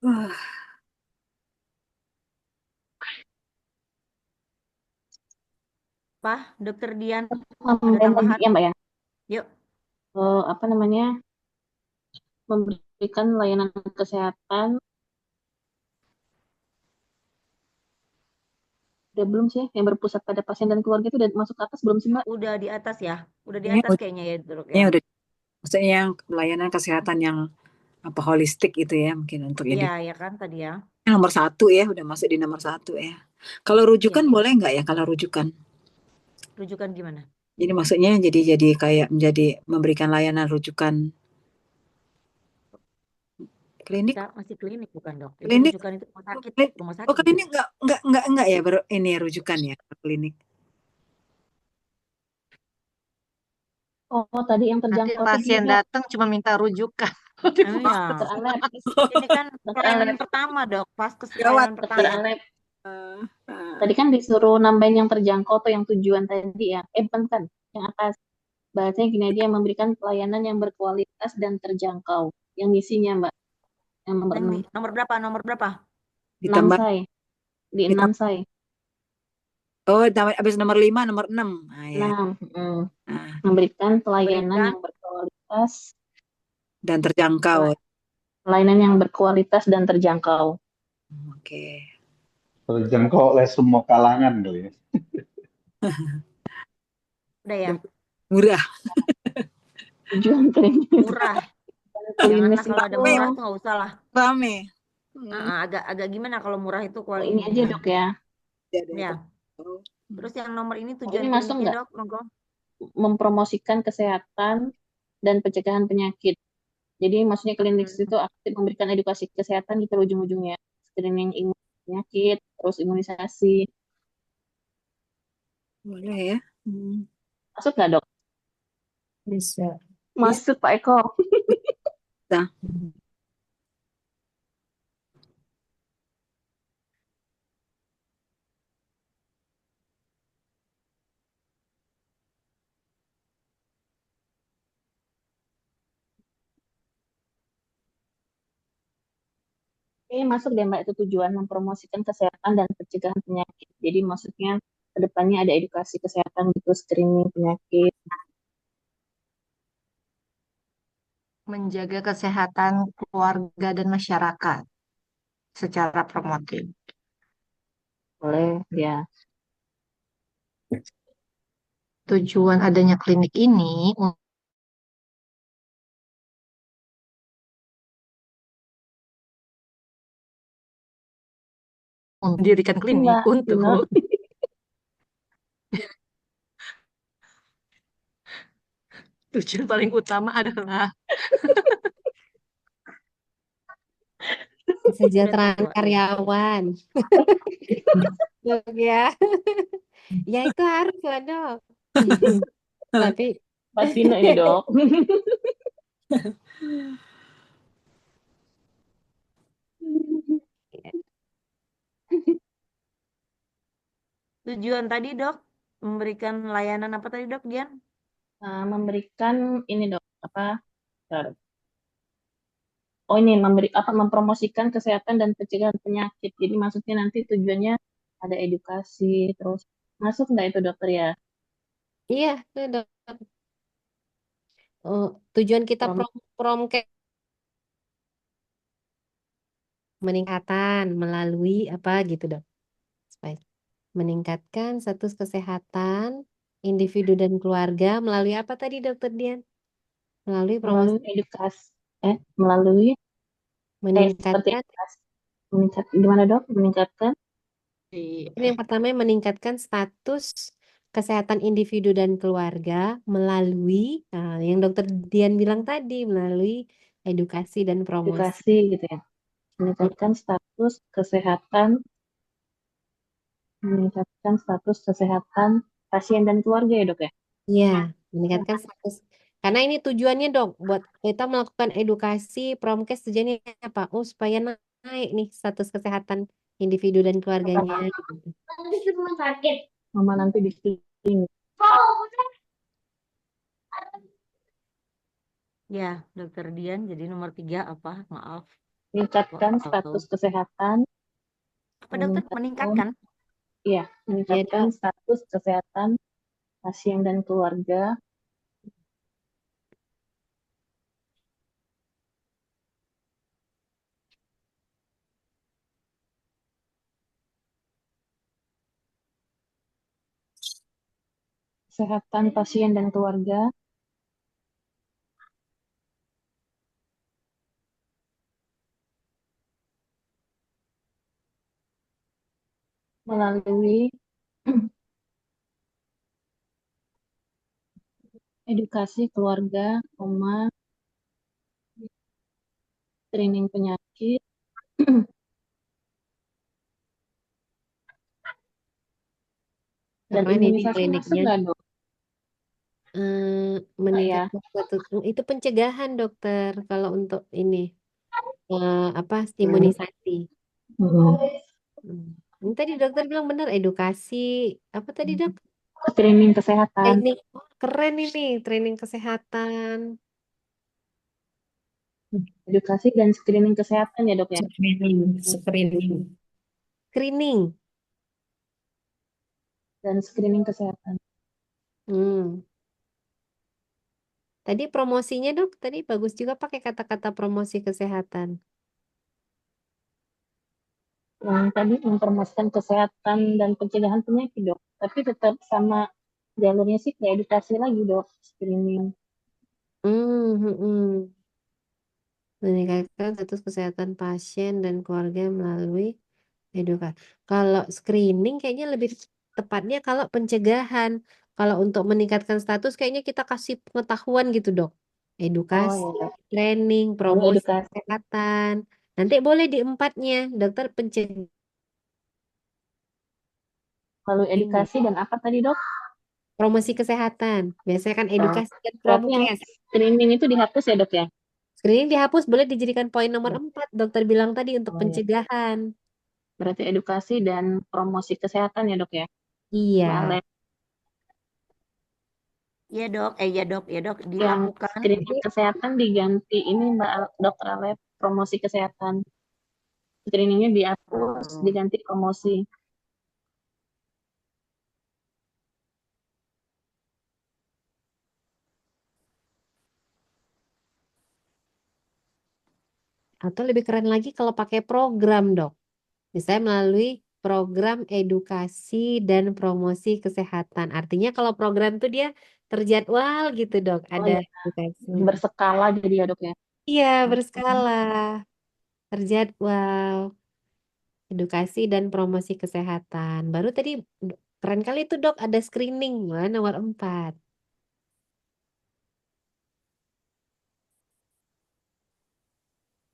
S7: Wah,
S3: Pak, Dokter Dian, ada
S4: Tambahin lagi
S3: tambahan?
S4: ya mbak ya.
S3: Yuk.
S4: Apa namanya, memberikan layanan kesehatan. Udah belum sih yang berpusat pada pasien dan keluarga itu udah masuk ke atas belum sih mbak?
S3: Udah di atas ya? Udah di
S7: kayaknya
S3: atas kayaknya ya, Dok
S7: kayaknya
S3: ya?
S7: udah, maksudnya yang layanan kesehatan yang apa holistik itu ya mungkin untuk
S3: Iya,
S7: jadi
S3: ya kan tadi ya.
S7: nomor satu ya, udah masuk di nomor satu ya. Kalau
S3: Iya.
S7: rujukan boleh nggak ya kalau rujukan?
S3: Rujukan gimana?
S7: Jadi maksudnya jadi kayak menjadi memberikan layanan rujukan klinik,
S3: Kita masih klinik bukan dok? Itu
S7: klinik,
S3: rujukan itu rumah sakit,
S7: klinik.
S3: rumah
S7: Oh
S3: sakit.
S7: klinik nggak ya ini ya rujukan ya klinik.
S4: Oh tadi yang
S2: Nanti
S4: terjangkau tuh
S2: pasien
S4: gimana?
S2: datang cuma minta rujukan.
S3: Iya.
S4: Dokter Alep,
S3: Ini kan
S4: dokter
S3: pelayanan
S4: Alep,
S3: pertama dok, pas ke
S7: Gawat.
S3: pelayanan
S4: dokter
S3: pertama.
S4: Alep.
S7: Eh, eh,
S4: Tadi kan disuruh nambahin yang terjangkau atau yang tujuan tadi ya. Bukan kan, yang atas. Bahasanya gini aja, memberikan pelayanan yang berkualitas dan terjangkau. Yang misinya mbak, yang nomor
S3: Yang
S4: 6.
S3: nomor berapa? Nomor berapa?
S4: 6
S7: ditambah
S4: say, di 6
S7: ditambah
S4: say.
S7: habis nomor 5 nomor 6. Ah ya.
S4: 6.
S7: Nah,
S4: Memberikan pelayanan
S3: Berikan
S4: yang berkualitas,
S7: dan terjangkau.
S4: pelayanan yang berkualitas dan terjangkau.
S7: Oke.
S6: Terjangkau oleh semua kalangan kali ya.
S3: udah ya.
S7: Murah.
S4: Tujuan klinis,
S3: Murah.
S4: klinis
S3: Janganlah kalau ada
S4: itu,
S3: murah tuh nggak usah lah.
S7: Rame.
S3: Agak gimana kalau murah itu
S4: oh,
S3: kualitas
S4: ini aja
S3: ininya.
S4: dok ya.
S7: Ya, deh,
S3: Ya.
S7: terjangkau.
S3: Terus yang nomor ini
S4: Oh,
S3: tujuan
S4: ini masuk
S3: kliniknya
S4: nggak?
S3: dok, monggo.
S4: Mempromosikan kesehatan dan pencegahan penyakit. Jadi maksudnya klinik
S3: Hmm.
S4: itu aktif memberikan edukasi kesehatan gitu ujung-ujungnya. Screening penyakit, terus imunisasi.
S7: Boleh ya.
S4: Masuk nggak dok?
S1: Bisa.
S4: Masuk Pak Eko.
S7: Bisa.
S4: Oke, masuk deh Mbak, itu tujuan mempromosikan kesehatan dan pencegahan penyakit. Jadi maksudnya ke depannya ada edukasi kesehatan gitu, screening penyakit.
S2: Menjaga kesehatan keluarga dan masyarakat secara promotif.
S4: Boleh ya.
S2: Tujuan adanya klinik ini mendirikan klinik
S4: Mbak,
S2: untuk
S4: Dino.
S2: tujuan paling utama adalah
S1: Kesejahteraan
S3: Dok,
S1: karyawan. Dok ya. Ya itu harus lah dok. Tapi
S4: Pak Dino ini dok.
S3: tujuan tadi dok, memberikan layanan apa tadi dok, Dian?
S4: Nah, memberikan ini dok, apa? Bentar. Oh ini mempromosikan kesehatan dan pencegahan penyakit. Jadi maksudnya nanti tujuannya ada edukasi, terus masuk nggak itu dokter ya?
S1: iya tuh dok. Oh, tujuan kita
S4: Prom-
S1: prom prom meningkatan melalui apa gitu dok? Supaya meningkatkan status kesehatan individu dan keluarga melalui apa tadi dokter Dian? Melalui promosi
S4: Melalui edukasi, melalui seperti
S1: meningkatkan.
S4: edukasi. Meningkat gimana dok? Meningkatkan
S1: Ini yang pertama yang meningkatkan status kesehatan individu dan keluarga melalui yang dokter Dian bilang tadi melalui edukasi dan promosi.
S4: edukasi gitu ya. Meningkatkan status kesehatan, meningkatkan status kesehatan pasien dan keluarga ya dok ya.
S1: Iya, meningkatkan status. Karena ini tujuannya dok, buat kita melakukan edukasi promkes tujuannya apa? Oh, supaya naik nih status kesehatan individu dan keluarganya. Gitu.
S4: Mama nanti di sini.
S3: Ya, dokter Dian, jadi nomor 3 apa? Maaf.
S4: Meningkatkan
S3: Kalau
S4: status kesehatan,
S3: apa dokter?
S4: meningkatkan,
S3: Meningkatkan?
S4: iya,
S1: Ya
S4: meningkatkan
S1: dok.
S4: status kesehatan pasien dan keluarga, kesehatan pasien dan keluarga melalui edukasi keluarga, screening penyakit, dan
S1: Keren ini
S4: imunisasi masuk
S1: kliniknya.
S4: nggak dok? Ya,
S1: Meningkatkan itu pencegahan dokter kalau untuk ini apa imunisasi. Hmm. Ini tadi dokter bilang benar edukasi apa tadi dok?
S4: screening kesehatan,
S1: Training. Oh, keren ini training kesehatan.
S4: edukasi dan screening kesehatan ya dok ya.
S1: Screening.
S4: Dan screening kesehatan.
S1: Hmm. Tadi promosinya dok, tadi bagus juga pakai kata-kata promosi kesehatan.
S4: Yang tadi mempromosikan kesehatan dan pencegahan penyakit dok, tapi tetap sama jalurnya sih ke edukasi lagi dok, screening.
S1: Hmm, hmm, hmm. Meningkatkan status kesehatan pasien dan keluarga melalui edukasi. Kalau screening kayaknya lebih tepatnya kalau pencegahan. Kalau untuk meningkatkan status kayaknya kita kasih pengetahuan gitu dok.
S4: Oh
S1: Edukasi,
S4: ya dok.
S1: training,
S4: Lalu
S1: promosi
S4: edukasi,
S1: kesehatan. Nanti boleh di empatnya, dokter pencegahan.
S4: lalu edukasi dan apa tadi dok?
S1: Promosi kesehatan. Biasanya kan
S4: Oh,
S1: edukasi dan
S4: berarti yang
S1: promkes.
S4: screening itu dihapus ya dok ya?
S1: Screening dihapus boleh dijadikan poin nomor 4. Dokter bilang tadi untuk
S4: Oh ya.
S1: pencegahan.
S4: Berarti edukasi dan promosi kesehatan ya dok ya?
S1: Iya.
S4: Mbak Ale.
S3: Iya dok, ya dok, ya dok,
S4: Yang
S3: dilakukan.
S4: screening kesehatan diganti ini Mbak Dokter Ale, promosi kesehatan. Screeningnya dihapus,
S3: Oh.
S4: diganti promosi.
S1: Atau lebih keren lagi kalau pakai program, Dok. Misalnya melalui program edukasi dan promosi kesehatan. Artinya kalau program tuh dia terjadwal gitu, Dok.
S4: Oh
S1: Ada
S4: ya,
S1: edukasi.
S4: berskala jadi ya dok ya?
S1: Iya, berskala. Terjadwal. Edukasi dan promosi kesehatan. Baru tadi keren kali itu, Dok. Ada screening. Wah, nomor 4.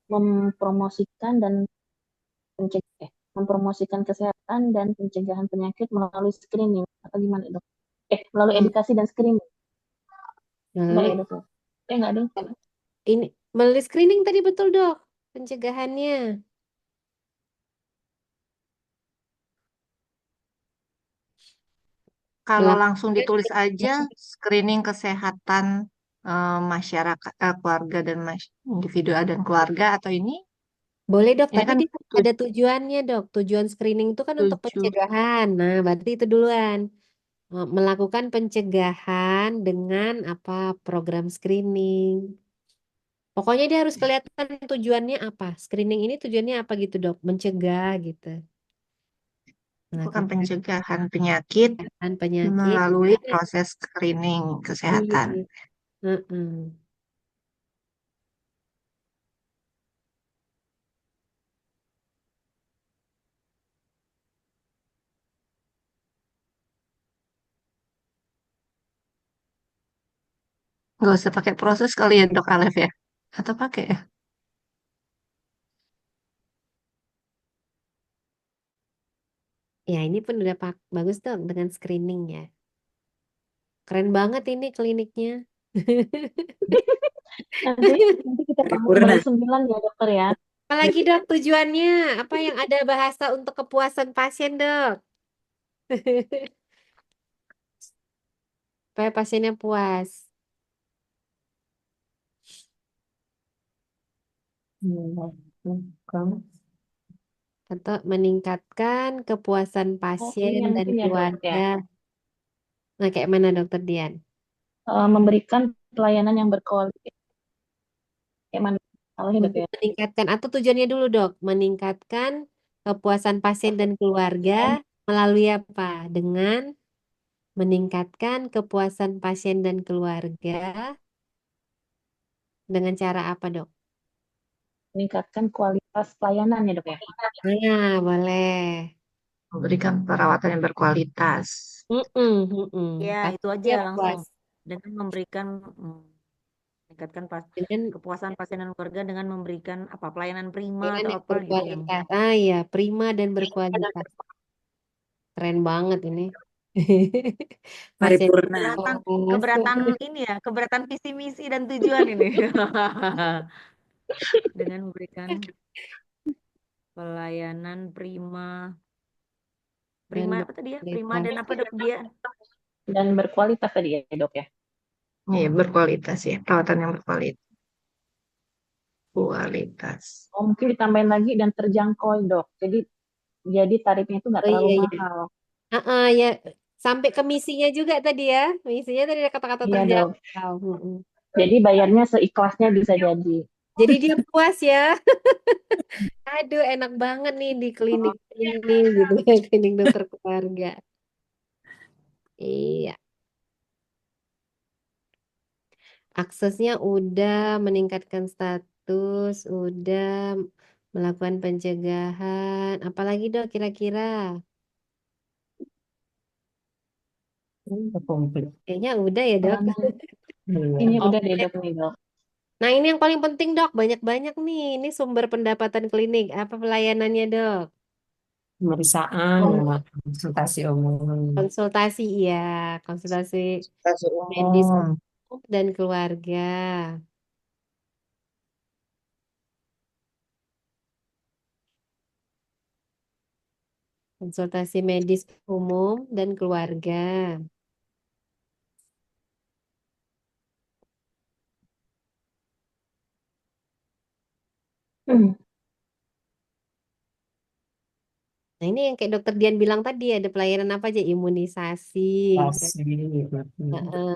S4: Mempromosikan dan mempromosikan kesehatan dan pencegahan penyakit melalui screening atau gimana dok? Melalui
S1: Hmm.
S4: edukasi dan screening. Enggak ya
S1: Melalui
S4: dok? Enggak deh.
S1: ini melalui screening tadi betul, Dok. Pencegahannya.
S2: Kalau
S1: Melakukan
S2: langsung ditulis aja screening kesehatan masyarakat, keluarga dan individu dan keluarga atau
S1: boleh dok,
S2: ini
S1: tapi
S2: kan
S1: dia ada tujuannya dok. Tujuan screening itu kan untuk
S2: tujuh.
S1: pencegahan. Nah, berarti itu duluan. Melakukan pencegahan dengan apa program screening. Pokoknya dia harus kelihatan tujuannya apa. Screening ini tujuannya apa gitu, Dok? Mencegah gitu.
S2: Bukan
S1: Melakukan
S2: pencegahan penyakit
S1: penyakit.
S2: melalui proses screening kesehatan.
S1: Iya. Heeh.
S2: Nggak usah pakai proses kali ya dok Alef ya? Atau pakai ya?
S1: Ya, ini pun udah bagus dong dengan screening ya. Keren banget ini kliniknya.
S4: Nanti kita
S7: Paripurna.
S4: baru 9 ya dokter ya.
S1: Apalagi dok tujuannya? Apa yang ada bahasa untuk kepuasan pasien dok? Supaya pasiennya puas. Atau meningkatkan kepuasan
S4: Oh, ini
S1: pasien
S4: yang
S1: dan
S4: mungkin ya dok ya.
S1: keluarga. Nah, kayak mana dokter Dian?
S4: Memberikan pelayanan yang berkualitas. Kayak mana? Salah ya dok
S1: Untuk
S4: ya.
S1: meningkatkan, atau tujuannya dulu dok, meningkatkan kepuasan pasien dan keluarga melalui apa? Dengan meningkatkan kepuasan pasien dan keluarga dengan cara apa dok?
S4: Meningkatkan kualitas pelayanan ya dok ya.
S1: Nah, boleh.
S2: Memberikan perawatan yang berkualitas.
S3: Ya, itu aja
S1: Pastinya
S3: langsung
S1: puas
S3: dengan memberikan meningkatkan
S1: dengan
S3: kepuasan pasien dan keluarga dengan memberikan apa pelayanan prima
S1: pelayanan
S3: atau
S1: yang
S3: apa gitu yang
S1: berkualitas. Ah ya, prima dan berkualitas. Keren banget ini. Pasien
S7: Paripurna.
S3: keberatan
S1: puas.
S3: keberatan ini ya, keberatan visi misi dan tujuan ini. Dengan memberikan pelayanan prima
S1: Dan
S3: prima apa tadi ya? Prima
S1: berkualitas.
S3: dan apa dok dia?
S4: Dan berkualitas tadi ya dok ya.
S2: Iya, berkualitas ya. Perawatan yang berkualitas. Kualitas.
S4: Oh, mungkin ditambahin lagi dan terjangkau dok. Jadi tarifnya itu nggak
S1: Oh
S4: terlalu
S1: iya, iya.
S4: mahal.
S1: Ya, sampai ke misinya juga tadi ya. Misinya tadi ada kata-kata
S4: Iya dok.
S1: terjangkau.
S4: Jadi bayarnya seikhlasnya bisa jadi.
S1: Jadi dia puas ya. Aduh, enak banget nih di klinik ini gitu ya, klinik dokter keluarga. Iya, aksesnya udah, meningkatkan status, udah melakukan pencegahan. Apalagi dok kira-kira?
S7: Udah komplit.
S1: Kayaknya udah ya dok.
S4: Ini
S7: Iya.
S4: udah deh
S1: Oke.
S4: dok nih dok.
S1: Nah, ini yang paling penting, Dok. Banyak-banyak nih. Ini sumber pendapatan klinik. Apa pelayanannya, Dok?
S7: Pemeriksaan,
S4: Oh,
S7: konsultasi umum.
S1: Konsultasi, iya. Konsultasi
S2: Konsultasi
S1: medis
S2: umum.
S1: dan keluarga. Konsultasi medis umum dan keluarga. Nah, ini yang kayak dokter Dian bilang tadi, ada pelayanan apa aja? Imunisasi, kan?
S7: Konsultasi,
S1: Heeh,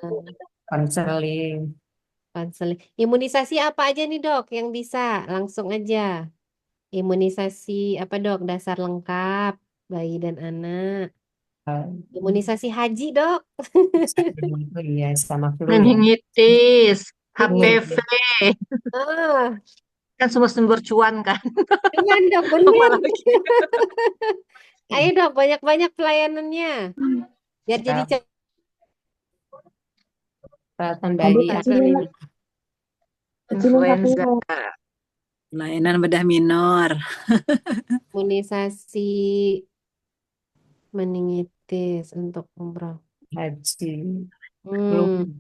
S7: konseling,
S1: konseling. Imunisasi apa aja nih, Dok, yang bisa? Langsung aja. Imunisasi apa, Dok? Dasar lengkap, bayi dan anak. Imunisasi haji, Dok.
S7: iya sama flu ya.
S2: Meningitis.
S1: Ini.
S2: HPV.
S1: Ah,
S2: Kan semua sumber cuan kan.
S1: cuman dok, bener.
S2: Apalagi.
S1: Ayo dok, banyak-banyak pelayanannya. Biar jadi
S7: Sekarang perawatan
S4: aduh
S7: bayi,
S4: kecilin lah. Kecilin
S2: Influenza.
S4: hatinya.
S7: pelayanan bedah minor,
S1: imunisasi meningitis untuk umroh.
S7: haji, flu,
S1: Hmm,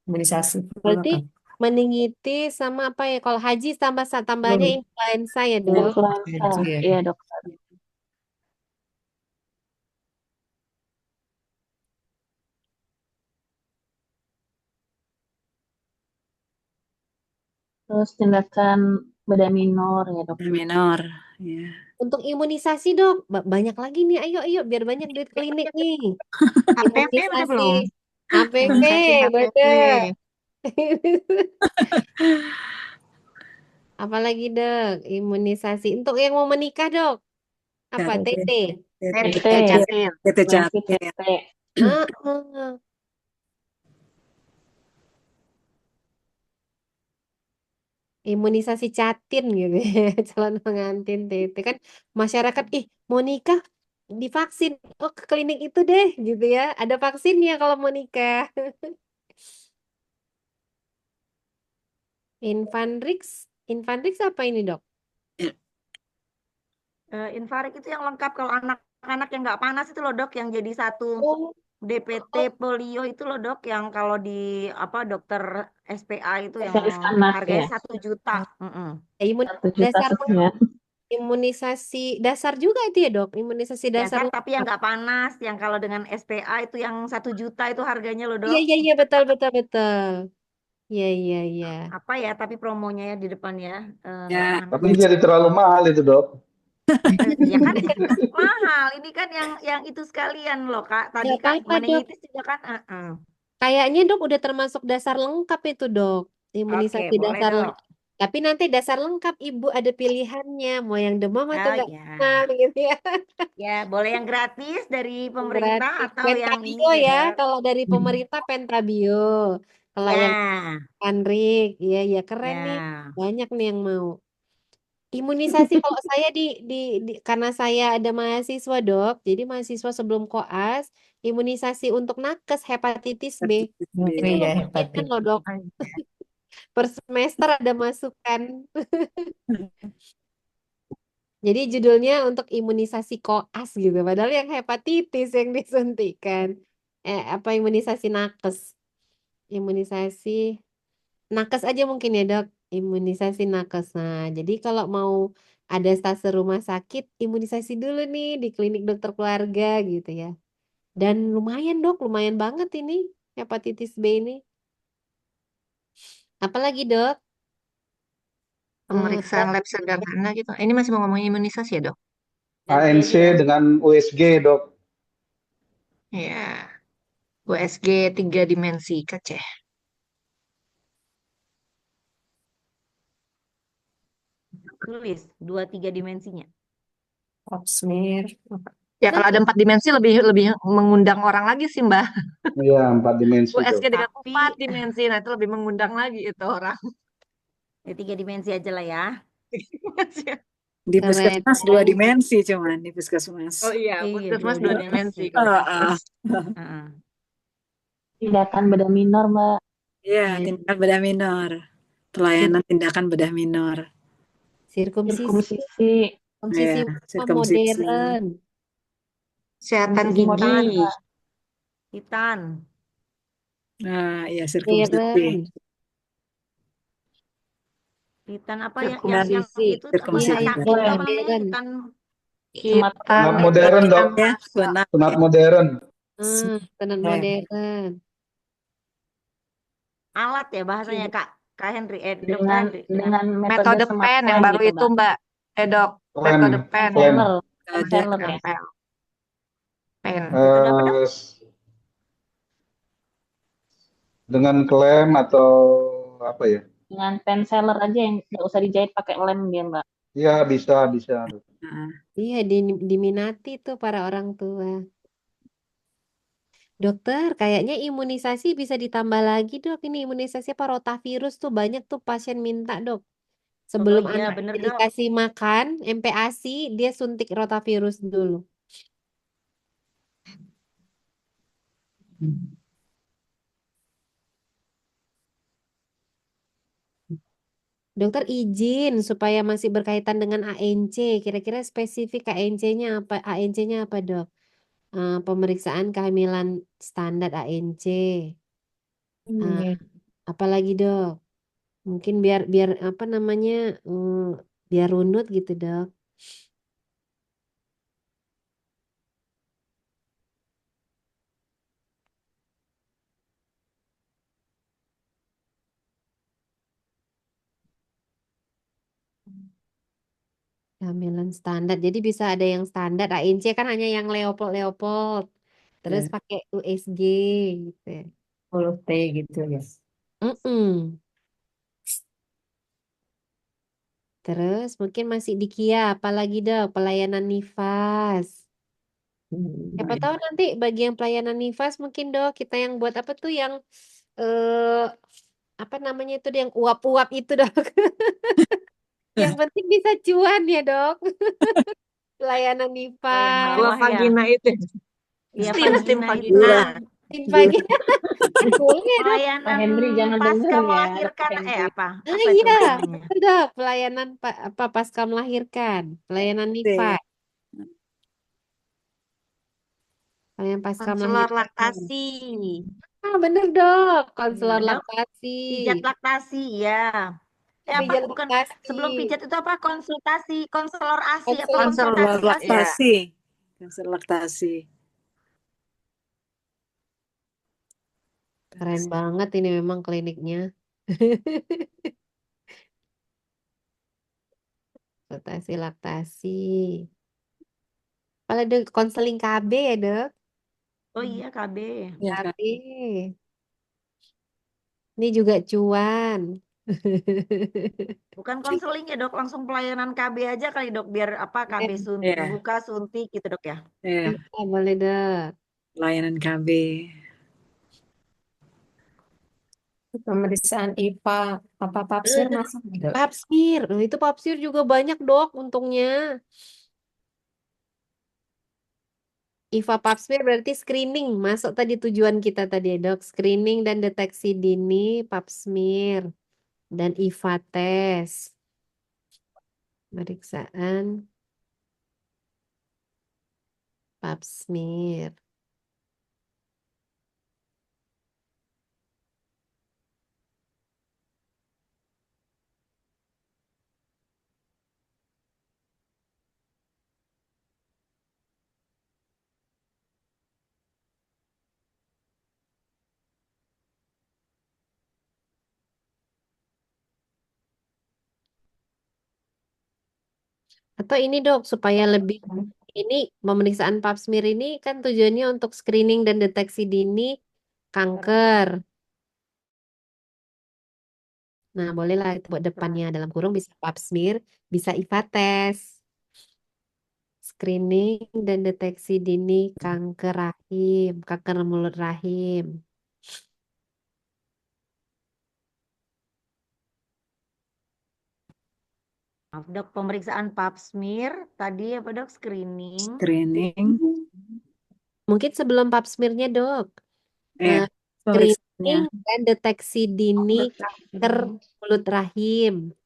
S7: imunisasi flu
S1: berarti
S7: apa?
S1: meningitis sama apa ya? Kalau haji tambahannya
S7: Flu,
S1: influenza ya dok.
S4: Influenza.
S7: haji ya.
S4: Iya dok. Terus tindakan bedah minor ya dok.
S7: Bedah minor, ya.
S1: Untuk imunisasi dok, banyak lagi nih. Ayo, ayo, biar banyak duit klinik nih.
S2: HPV udah
S1: Imunisasi,
S2: belum?
S1: HPV,
S2: Imunisasi HPV.
S1: bener. Apalagi dok, imunisasi. Untuk yang mau menikah dok, apa?
S7: Catin,
S1: TT.
S2: TT,
S4: PT,
S2: Catin.
S4: masih
S7: catin.
S4: PT.
S1: Ah, ah. Imunisasi catin gitu ya. Calon pengantin TT kan masyarakat mau nikah divaksin. Oh ke klinik itu deh gitu ya. Ada vaksinnya kalau mau nikah. Infanrix. Infanrix apa ini dok?
S3: Infarik itu yang lengkap kalau anak-anak yang nggak panas itu loh dok, yang jadi satu
S1: Oh,
S3: DPT
S1: oh,
S3: polio itu loh dok, yang kalau di apa dokter SPA itu yang
S4: Spesialis anak
S3: harganya
S4: ya,
S3: 1 juta. Mm-mm.
S1: imun
S4: 1 juta
S1: dasar
S4: sekian.
S1: imunisasi dasar juga itu ya dok? Imunisasi dasar
S3: Dasar tapi yang
S1: lengkap.
S3: nggak panas, yang kalau dengan SPA itu yang 1 juta itu harganya loh
S1: Iya
S3: dok.
S1: iya iya betul betul betul. Iya iya iya.
S3: Apa ya tapi promonya ya di depan ya, nggak
S7: Ya,
S3: panas.
S6: Tapi jadi terlalu mahal itu, Dok.
S3: Ya kan mahal. Ini kan yang itu sekalian loh Kak. Tadi
S1: Nggak
S3: Kak
S1: apa-apa dok.
S3: meningitis juga kan.
S1: Kayaknya dok udah termasuk dasar lengkap itu dok.
S3: Oke,
S1: Imunisasi
S3: boleh
S1: dasar
S3: dok.
S1: lengkap. Tapi nanti dasar lengkap ibu ada pilihannya. Mau yang demam atau
S3: Oh
S1: nggak
S3: ya,
S1: demam gitu ya.
S3: ya boleh yang gratis dari pemerintah
S1: Gratis.
S3: atau yang ini
S1: Pentabio
S3: ya
S1: ya.
S3: dok.
S1: Kalau dari pemerintah Pentabio. Kalau yang
S3: Ya,
S1: Anrik, iya iya keren nih.
S3: ya.
S1: Banyak nih yang mau. Imunisasi kalau saya karena saya ada mahasiswa dok, jadi mahasiswa sebelum koas, imunisasi untuk nakes hepatitis B
S7: hepatitis B.
S1: itu
S2: Iya,
S1: lumayan loh
S2: hepatitis.
S1: dok. Per semester ada masukan. Jadi judulnya untuk imunisasi koas gitu, padahal yang hepatitis yang disuntikan. Apa imunisasi nakes? Imunisasi nakes aja mungkin ya dok, imunisasi nakes. Nah, jadi kalau mau ada stase rumah sakit, imunisasi dulu nih di klinik dokter keluarga gitu ya. Dan lumayan dok, lumayan banget ini hepatitis B ini. Apalagi dok?
S2: Pemeriksaan
S1: Dok,
S2: lab sederhana gitu. Ini masih mau ngomongin imunisasi ya, Dok?
S3: Ganti
S6: ANC
S3: aja ya.
S6: dengan USG, Dok.
S2: Ya, USG 3 dimensi Kaceh.
S3: Tulis 2 3 dimensinya.
S2: Pap smear.
S1: itu
S2: Ya,
S1: kan
S2: kalau ada 4 dimensi lebih lebih mengundang orang lagi sih, Mbak.
S6: Iya, 4 dimensi, Dok.
S2: USG dengan
S3: Tapi
S2: 4 dimensi, nah itu lebih mengundang lagi itu orang.
S3: ya 3 dimensi aja lah ya.
S7: Di
S1: keren.
S7: puskesmas 2 dimensi cuman di puskesmas.
S2: Oh iya,
S3: Iya,
S2: puskesmas 2 dimensi
S3: 2 dimensi.
S2: kalau
S7: Ah,
S2: puskes.
S3: Heeh.
S4: Tindakan bedah minor, Mbak.
S7: Iya,
S1: Iya.
S7: tindakan bedah minor. Pelayanan tindakan bedah minor.
S1: Sirkumsisi,
S4: Sirkumsisi,
S1: sirkumsisi
S7: Ya, sirkumsisi.
S1: modern,
S2: Kesehatan
S4: sirkumsisi
S2: gigi.
S3: Titan,
S4: modern, Mbak.
S3: titan.
S7: Nah, ya sirkumsisi.
S1: modern.
S3: Titan apa ya yang
S1: Sirkumsisi.
S3: itu
S1: Iya,
S3: rumah
S7: Sirkumsisi.
S1: yang
S3: sakit itu apa namanya?
S1: modern.
S3: Titan
S4: Sunat
S2: Hitam
S6: Sunat
S2: itu
S6: modern, Dok.
S7: Ya,
S2: masa.
S7: sunat.
S6: Sunat
S7: Ya.
S6: modern.
S1: Tenan
S2: Eh,
S1: modern.
S3: alat ya bahasanya
S1: Iya.
S3: Kak Henry, Dokter
S4: dengan
S3: Henry dengan
S4: dengan metode
S2: Metode
S4: smart
S2: pen yang
S4: plan
S2: baru
S4: gitu,
S2: itu,
S4: Mbak.
S2: Mbak. Dok.
S6: Lem,
S2: Metode pen.
S6: lem.
S7: Ada.
S4: Penseller ya.
S2: Pen. Pen.
S3: metode apa dok?
S6: Eh, dengan klem atau apa ya?
S4: Dengan penseller aja yang nggak usah dijahit pakai lem dia, Mbak.
S6: Ya, bisa, bisa, Dok.
S7: Nah,
S1: Iya, diminati tuh para orang tua. Dokter, kayaknya imunisasi bisa ditambah lagi, Dok. Ini imunisasi apa rotavirus tuh banyak tuh pasien minta, Dok.
S3: Oh
S1: Sebelum
S3: iya bener
S1: anaknya
S3: dok.
S1: dikasih makan, MPASI, dia suntik rotavirus dulu. Dokter izin supaya masih berkaitan dengan ANC. Kira-kira spesifik ANC-nya apa? ANC-nya apa, Dok? Pemeriksaan kehamilan standar ANC. Apalagi, Dok? Mungkin biar biar apa namanya? mm, biar runut gitu, Dok. Kehamilan standar. Jadi bisa ada yang standar ANC kan hanya yang Leopold Leopold. Terus
S7: ya.
S1: pakai USG gitu.
S2: Huruf T gitu ya.
S1: Mm-mm. Terus mungkin masih di Kia, apalagi dok, pelayanan nifas. Siapa tahu nanti bagian pelayanan nifas mungkin dok, kita yang buat apa tuh yang eh apa namanya itu yang uap-uap itu dok. Yang penting bisa cuan ya dok, pelayanan
S3: Oh yang
S1: nifas.
S2: Dua
S3: mewah ya.
S2: vagina itu.
S3: Iya
S2: Steam
S3: vagina itu.
S2: vagina.
S1: Tim pagi. Boleh dok.
S4: Pak
S3: Pelayanan
S4: Henry jangan
S3: pasca
S4: denger ya,
S3: melahirkan
S4: Dokter Henry.
S3: apa?
S1: Ah
S3: Apa itu
S1: iya,
S3: namanya?
S1: betul dok, pelayanan apa pasca melahirkan, pelayanan nifas, pelayanan pasca
S2: Konselor
S1: melahirkan.
S2: laktasi.
S1: Ah bener dok,
S3: Iya
S1: konselor
S3: dok.
S1: laktasi,
S3: Pijat laktasi ya. Apa
S1: pijat
S3: bukan
S1: laktasi,
S3: sebelum pijat itu apa konsultasi konselor ASI apa
S1: konselor
S2: Konselor,
S3: konsultasi
S7: Konselor
S3: ASI?
S2: ya.
S7: laktasi. Konselor laktasi.
S1: keren banget ini memang kliniknya. Laktasi laktasi. Kalau ada konseling KB ya dok,
S3: Oh iya KB.
S7: Ya kan?
S1: KB. Ini juga cuan.
S3: Bukan konseling ya dok, langsung pelayanan KB aja kali dok biar apa KB
S7: Ya,
S3: buka suntik gitu dok ya.
S7: ya.
S1: Bisa, boleh dok.
S7: Layanan KB.
S8: Pemeriksaan IPA apa papsir masuk gitu.
S1: Papsir, oh, itu papsir juga banyak dok untungnya. IVA papsir berarti screening, masuk tadi tujuan kita tadi ya dok, screening dan deteksi dini papsmir dan IVA tes, pemeriksaan papsmir. Atau ini dok, supaya lebih ini pemeriksaan pap smear ini kan tujuannya untuk screening dan deteksi dini kanker. Nah, bolehlah itu buat depannya dalam kurung bisa pap smear, bisa IVA tes, screening dan deteksi dini kanker rahim, kanker mulut rahim.
S3: Maaf dok, pemeriksaan pap smear tadi apa dok screening.
S7: Screening.
S1: Mungkin sebelum pap smearnya dok,
S7: Ya, pemeriksaannya.
S1: screening dan deteksi dini kanker mulut rahim.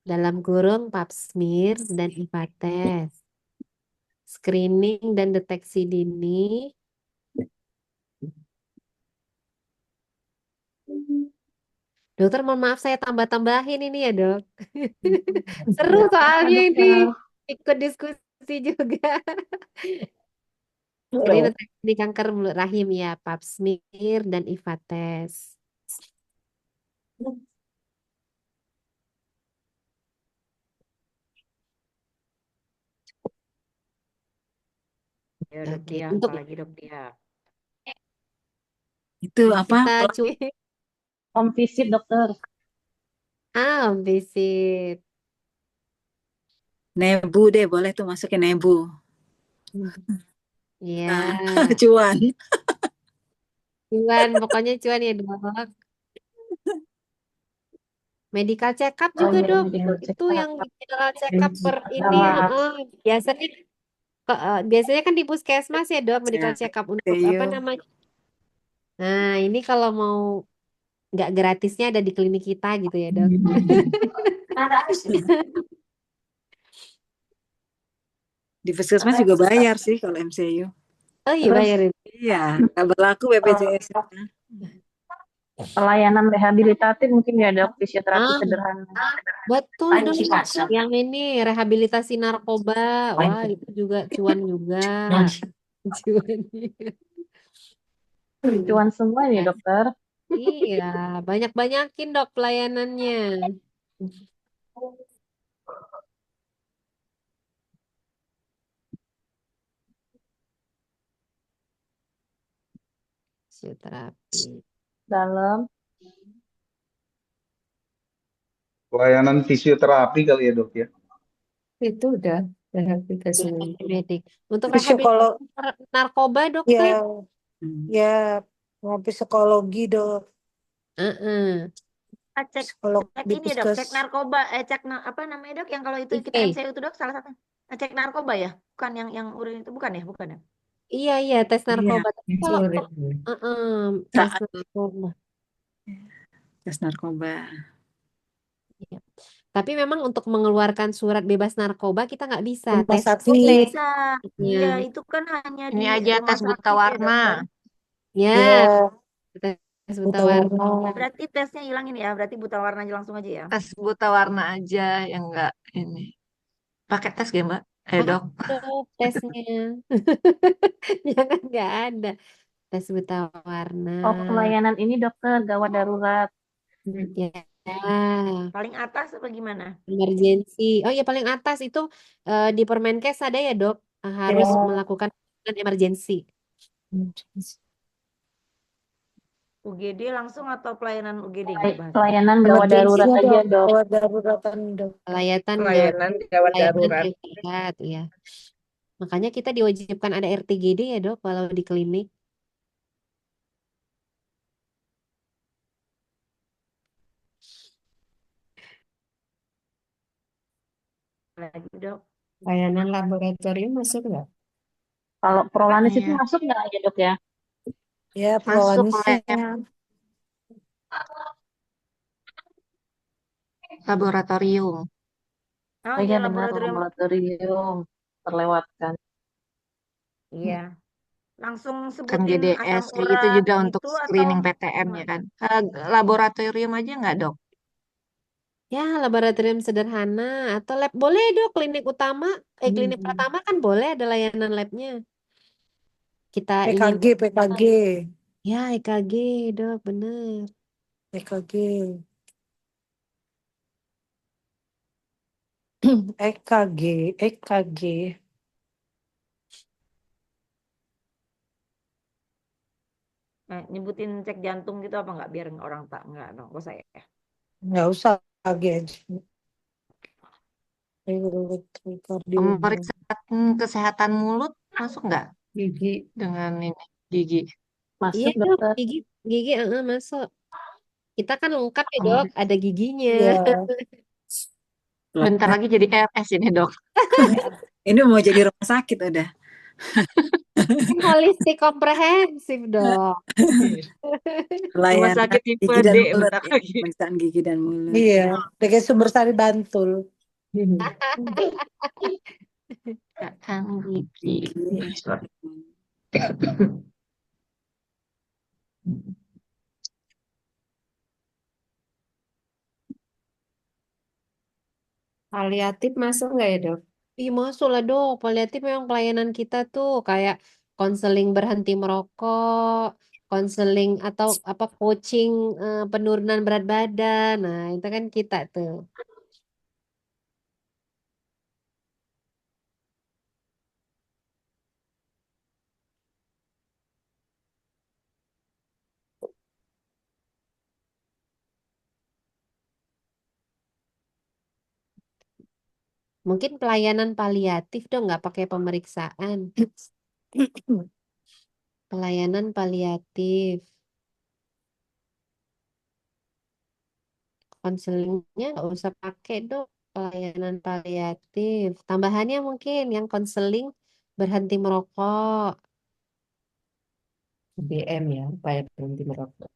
S1: Dalam kurung pap smear dan IVA tes. Screening dan deteksi dini. Dokter, mohon maaf saya tambah-tambahin ini ya, Dok. Seru soalnya ini. Ikut diskusi juga. Screening deteksi dini kanker mulut rahim ya, pap smear dan IVA tes.
S3: Ya dok
S1: Oke,
S3: dia,
S1: untuk
S3: apalagi dok dia.
S7: Itu apa?
S1: kita cuy.
S4: Home visit dokter.
S1: Visit.
S7: Nebu deh, boleh tuh masukin nebu.
S1: Ya,
S7: Cuan.
S1: cuan, pokoknya cuan ya, Dok. Medical check up
S4: Oh
S1: juga,
S4: iya,
S1: Dok.
S4: medical check
S1: Itu
S4: up.
S1: yang general check up per ini. Biasanya biasanya kan di puskesmas ya, Dok, medical
S7: Ya,
S1: check up untuk apa
S7: Theo.
S1: namanya? Nah, ini kalau mau nggak gratisnya ada di klinik kita gitu ya, Dok.
S7: Di puskesmas juga bayar sih kalau MCU.
S1: Oh iya, bayarin.
S7: Iya, nggak berlaku BPJS.
S4: Pelayanan rehabilitatif mungkin ya dok, fisioterapi
S1: Ah,
S4: sederhana.
S1: betul, Dok. Yang ini rehabilitasi narkoba. Wah, itu juga cuan juga. Cuan.
S4: Cuan semua nih dokter.
S1: Iya, banyak-banyakin, Dok, pelayanannya. Fisioterapi.
S4: Dalam.
S6: Pelayanan fisioterapi kali ya dok ya.
S8: Itu udah rehabilitasi.
S1: Medik. Untuk
S9: Psikolog,
S1: rehabilitasi narkoba,
S9: ya,
S1: dokter?
S9: ya, mau psikologi dok,
S1: Heeh.
S3: Cek
S9: psikolog
S3: cek
S9: di
S3: ini dok,
S9: puskes.
S3: cek narkoba, apa namanya dok? Yang kalau itu kita
S1: IV.
S3: MCU itu dok, salah satu. Cek narkoba ya, bukan yang urin itu bukan ya, bukan ya.
S1: Iya, tes
S7: Iya,
S1: narkoba. Tapi kalau
S8: Mencuri.
S1: heeh, tes
S7: saat
S1: narkoba.
S7: tes narkoba.
S1: Iya. Tapi memang untuk mengeluarkan surat bebas narkoba kita nggak bisa
S9: Rumah
S1: tes
S3: Oh
S9: sakit,
S3: bisa,
S1: nya.
S3: iya itu kan hanya di
S2: Ini aja
S3: rumah
S2: tes buta
S3: sakit ya
S2: warna.
S3: dokter.
S1: Ya,
S9: ya,
S1: tes buta
S9: buta
S1: warna.
S9: warna.
S3: Berarti tesnya hilangin ya, berarti buta warna aja langsung aja ya.
S2: Tes buta warna aja yang enggak ini. Pakai tes gak Mbak? Dok.
S1: Ada tesnya. Jangan nggak ada tes buta warna.
S4: Oh, pelayanan ini dokter gawat darurat.
S1: Ya,
S3: Paling atas apa gimana?
S1: emergency. Oh ya paling atas itu di Permenkes ada ya dok, harus
S9: Ya,
S1: melakukan emergency.
S3: UGD langsung atau pelayanan UGD gitu bahasanya?
S4: Pelayanan gawat
S9: emergency
S4: darurat aja
S9: dok,
S4: dok.
S9: gawat daruratan dok.
S1: Pelayanan
S2: Pelayanan gawat
S1: pelayanan
S2: darurat.
S1: darurat ya. Makanya kita diwajibkan ada RTGD ya dok kalau di klinik.
S3: Lagi dok.
S8: Layanan laboratorium masuk nggak?
S4: Kalau prolanis itu
S2: Iya.
S4: masuk nggak ya dok ya?
S9: Ya,
S2: Masuk
S9: prolanisnya.
S2: laboratorium.
S3: Oh
S4: Oh
S3: iya
S4: iya benar,
S3: laboratorium.
S4: laboratorium terlewatkan.
S3: Iya. Langsung
S2: Kan
S3: sebutin
S2: GDS
S3: asam
S2: kayak gitu
S3: urat
S2: juga untuk
S3: gitu atau
S2: screening PTM ya
S3: gimana?
S2: kan. Laboratorium aja nggak dok?
S1: Ya laboratorium sederhana atau lab boleh dok klinik utama, klinik pertama kan boleh ada layanan labnya. Kita ingin
S9: PKG, PKG,
S1: ya EKG dok bener.
S9: PKG, EKG, EKG.
S3: Nyebutin cek jantung gitu apa nggak biar orang tak nggak dong, nggak usah ya.
S9: Nggak usah EKG aja. Kardiogram.
S2: Pemeriksaan kesehatan mulut masuk nggak
S8: Gigi.
S2: dengan ini gigi?
S1: Iya
S4: Masuk
S1: dok
S4: dokter.
S1: gigi masuk. Kita kan lengkap ya dok,
S2: Pemeriksa.
S1: ada giginya.
S9: Iya,
S2: Bentar lagi jadi RS ini dok.
S7: Ini mau jadi rumah sakit udah.
S1: Holistik komprehensif dok.
S2: Rumah
S7: Pelayanan
S2: sakit tipe
S7: gigi dan
S2: D
S7: mulut
S2: bentar
S7: ya.
S2: lagi.
S7: Pemeriksaan gigi dan mulut.
S9: iya. Pakai sumber sari Bantul.
S2: Kan gigi.
S7: Gigi.
S2: Sorry.
S8: Paliatif masuk nggak ya dok?
S1: Ih, masuk lah dok. Paliatif memang pelayanan kita tuh kayak konseling berhenti merokok, konseling atau apa coaching penurunan berat badan. Nah, itu kan kita tuh. Mungkin pelayanan paliatif dong, nggak pakai pemeriksaan. Pelayanan paliatif. Konselingnya nggak usah pakai dok. Pelayanan paliatif. Tambahannya mungkin yang konseling berhenti merokok.
S8: BM ya, upaya berhenti merokok.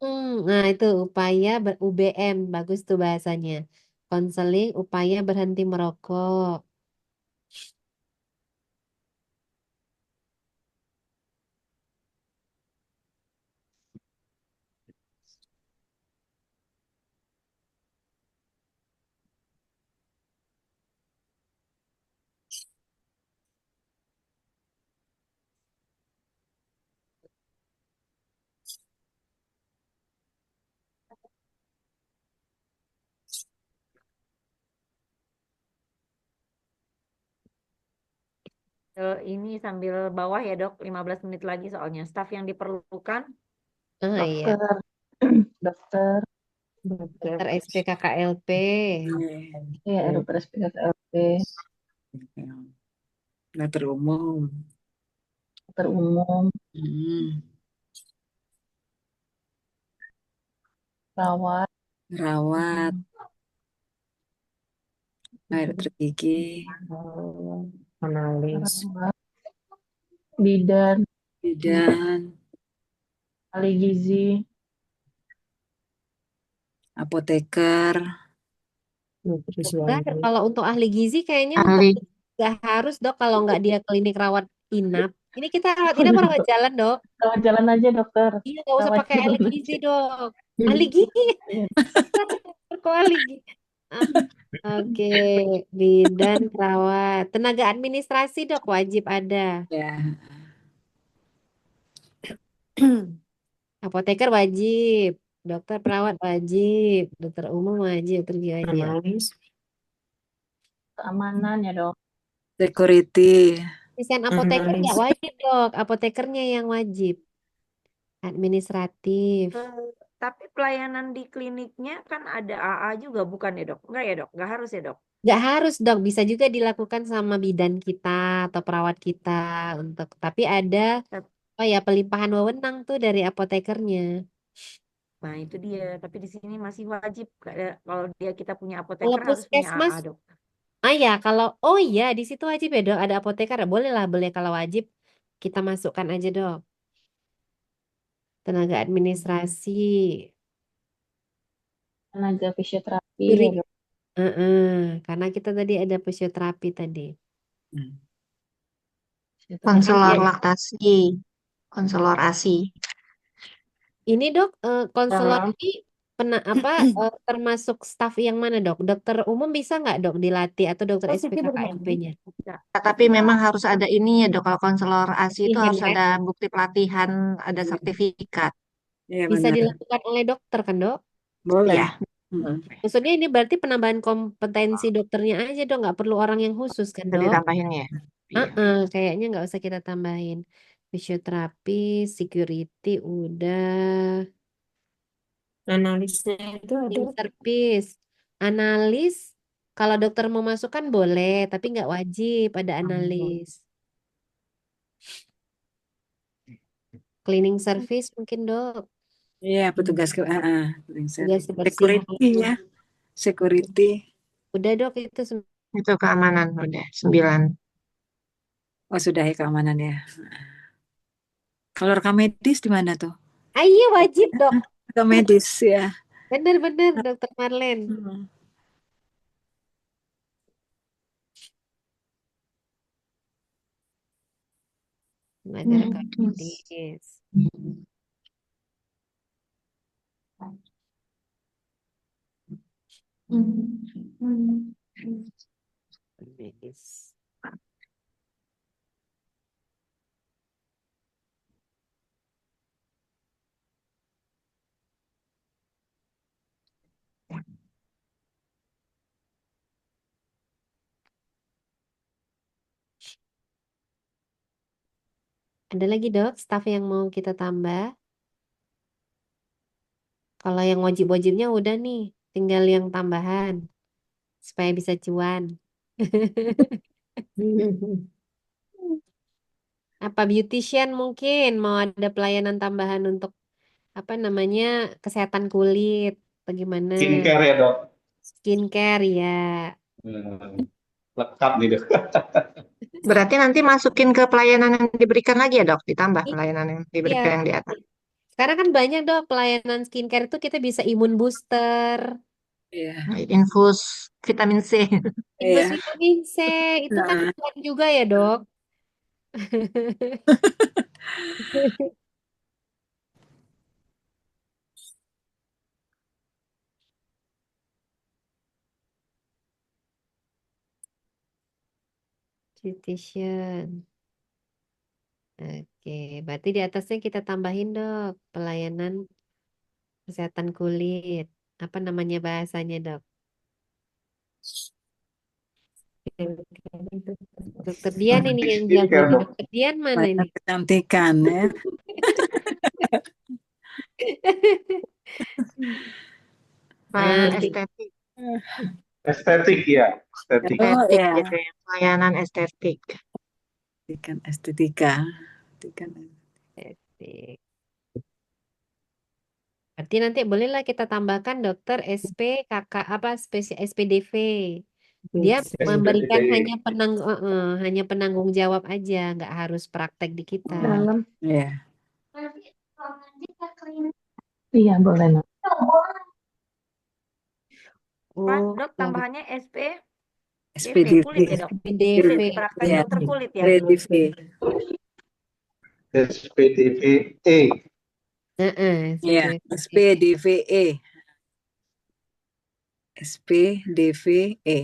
S1: Nah, itu upaya UBM, bagus tuh bahasanya. Konseling upaya berhenti merokok.
S3: Ini sambil bawah ya dok, 15 menit lagi soalnya. Staf yang diperlukan.
S1: Ah iya.
S4: Dokter, dokter.
S1: Dokter SPKKLP.
S4: Ya, dokter SPKKLP,
S7: Dokter umum.
S4: dokter umum,
S7: Hmm.
S4: perawat,
S7: Rawat. Dokter gigi.
S8: Analis.
S4: perawat, bidan,
S7: Bidan.
S4: ahli gizi,
S1: Dokter,
S7: Apoteker.
S8: Nutrisianis.
S1: kalau untuk ahli gizi kayaknya untuk
S2: Ahli
S1: nggak harus dok kalau nggak dia klinik rawat inap. Ini kita rawat inap orang nggak jalan dok.
S4: rawat jalan aja dokter,
S1: Iya nggak usah
S4: rawat
S1: pakai ahli
S4: jalan
S1: gizi
S4: aja.
S1: dok. Ahli gizi. Kok ahli gizi? Ah, oke, bidan perawat, tenaga administrasi dok wajib ada.
S7: Ya.
S1: Apoteker wajib, dokter perawat wajib, dokter umum wajib, dokter gigi wajib.
S8: Analis.
S4: Keamanan ya dok.
S7: Security.
S1: Asisten apoteker
S8: Analis.
S1: nggak wajib dok, apotekernya yang wajib. Administratif.
S3: Tapi pelayanan di kliniknya kan ada AA juga bukan ya dok? Enggak ya dok? Enggak harus ya dok?
S1: Nggak harus dok, bisa juga dilakukan sama bidan kita atau perawat kita untuk. Tapi ada pelimpahan wewenang tuh dari apotekernya.
S3: Nah itu dia. Tapi di sini masih wajib. Kalau kita punya
S1: Kalau
S3: apoteker harus punya
S1: puskesmas,
S3: AA dok.
S1: oh ya di situ wajib ya dok, ada apoteker, boleh lah, boleh kalau wajib kita masukkan aja dok. Tenaga administrasi,
S4: Tenaga fisioterapi
S1: Juri.
S4: ya dok.
S1: Karena kita tadi ada fisioterapi tadi.
S2: konselor
S1: Iya.
S2: laktasi, konselor ASI.
S1: Ini dok, konselor
S4: Ah.
S1: ini termasuk staf yang mana dok? Dokter umum bisa nggak dok dilatih atau dokter SPKKMP-nya?
S2: Tapi memang harus ada ini ya dok, kalau konselor ASI itu
S1: Pelatihan,
S2: harus
S1: kan?
S2: ada bukti pelatihan, ada
S7: Iya.
S2: sertifikat.
S7: Iya
S1: Bisa
S7: benar.
S1: dilakukan oleh dokter kan dok?
S7: Boleh.
S2: Ya,
S1: Maksudnya ini berarti penambahan kompetensi dokternya aja dok, nggak perlu orang yang khusus kan
S2: bisa
S1: dok?
S2: ditambahin ya. Iya.
S1: Kayaknya nggak usah kita tambahin. Fisioterapi, security udah.
S8: Analisnya itu ada.
S1: Cleaning service, analis. Kalau dokter mau masukkan boleh, tapi nggak wajib ada analis. Cleaning service mungkin dok.
S7: Iya, petugas
S1: Tugas
S7: security
S1: kebersihan.
S7: ya. Security.
S1: Udah dok itu
S2: Itu keamanan udah 9.
S7: Oh, sudah ya keamanan ya. Kalau rekam medis di mana tuh?
S1: iya wajib dok.
S7: Rekam medis ya.
S1: Bener-bener dokter Marlen. Ada rekam medis. Medis. Ada lagi dok, staf yang mau kita tambah. Kalau yang wajib-wajibnya udah nih, tinggal yang tambahan supaya bisa cuan. Apa beautician mungkin mau ada pelayanan tambahan untuk kesehatan kulit, bagaimana?
S6: Skincare ya dok.
S1: Skincare ya.
S6: Lengkap nih dok.
S2: Berarti nanti masukin ke pelayanan yang diberikan lagi ya dok, ditambah
S1: Iya.
S2: pelayanan yang diberikan yang di atas.
S1: Sekarang kan banyak dok pelayanan skincare itu kita bisa imun booster,
S7: Iya.
S2: Infus vitamin C.
S1: infus
S7: Iya.
S1: vitamin C, itu kan cuan juga ya dok. Beautician. Oke, berarti di atasnya kita tambahin dok pelayanan kesehatan kulit. Apa namanya bahasanya dok? Dokter Dian ini yang jago
S6: Skincare,
S1: nih.
S6: Dok.
S1: Dokter Dian mana
S7: Pelayanan
S1: ini?
S7: kecantikan ya.
S2: Pelayanan
S1: Nanti
S2: estetik.
S6: Estetik ya, estetik.
S7: Oh
S2: Estetik
S7: ya,
S2: gitu ya. Pelayanan estetik.
S7: pendidikan estetika. Pendidikan.
S1: estetik. Berarti nanti bolehlah kita tambahkan dokter SP, kakak apa SPDV. Dia memberikan
S6: SPDV.
S1: hanya penanggung jawab aja, nggak harus praktek di kita.
S4: Dalam.
S7: Ya,
S4: Iya, boleh, Nak.
S3: Apa,
S1: Oh,
S3: Dok, tambahannya SP, DV,
S7: SPDV.
S3: kulit ya, Dok?
S1: SPDV.
S3: Kulit, praktek
S7: Ya,
S3: dokter kulit ya.
S7: SPDV.
S6: SPDVE.
S7: Ya, SPDVE. SPDVE.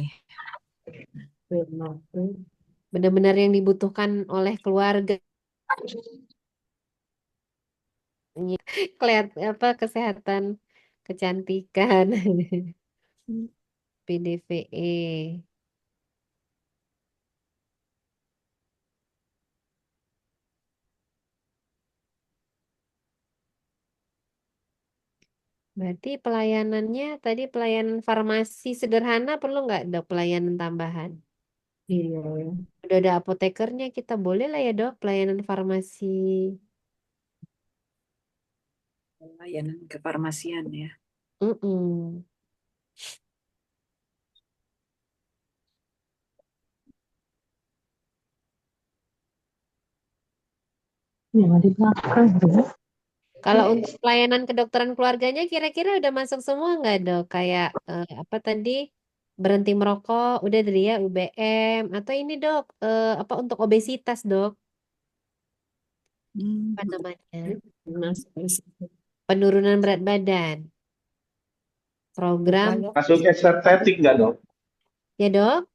S1: Benar-benar yang dibutuhkan oleh keluarga. Apa kesehatan, kecantikan. PDVE. Berarti pelayanannya tadi pelayanan farmasi sederhana perlu nggak dok pelayanan tambahan?
S8: Iya.
S1: Udah ada apotekernya kita boleh lah ya dok pelayanan farmasi.
S7: Layanan kefarmasian ya.
S1: Mm-mm.
S4: Yang di belakang, ya.
S1: Kalau untuk pelayanan kedokteran keluarganya kira-kira udah masuk semua nggak dok? Kayak apa tadi berhenti merokok udah dari ya UBM atau ini dok apa untuk obesitas dok? Apa namanya? Penurunan berat badan. Program
S6: Masuk estetik nggak dok?
S1: ya dok.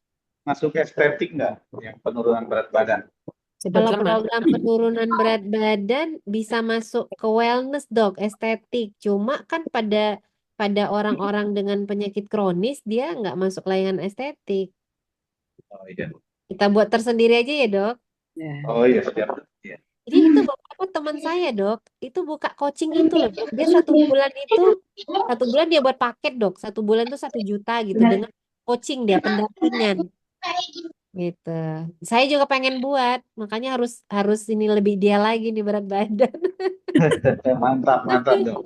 S6: Masuk estetik nggak? Yang penurunan berat badan.
S1: Kalau program penurunan berat badan bisa masuk ke wellness dok, estetik. Cuma kan pada orang-orang dengan penyakit kronis dia nggak masuk layanan estetik.
S6: Oh iya.
S1: Kita buat tersendiri aja ya dok.
S7: Ya.
S6: Oh iya, siap. Iya.
S1: Jadi itu beberapa teman saya dok, itu buka coaching itu loh dok. Dia satu bulan dia buat paket dok. 1 bulan tuh 1 juta gitu dengan coaching dia pendampingan. Gitu. Saya juga pengen buat, makanya harus harus ini lebih dia lagi nih berat badan.
S6: Mantap, mantap dok.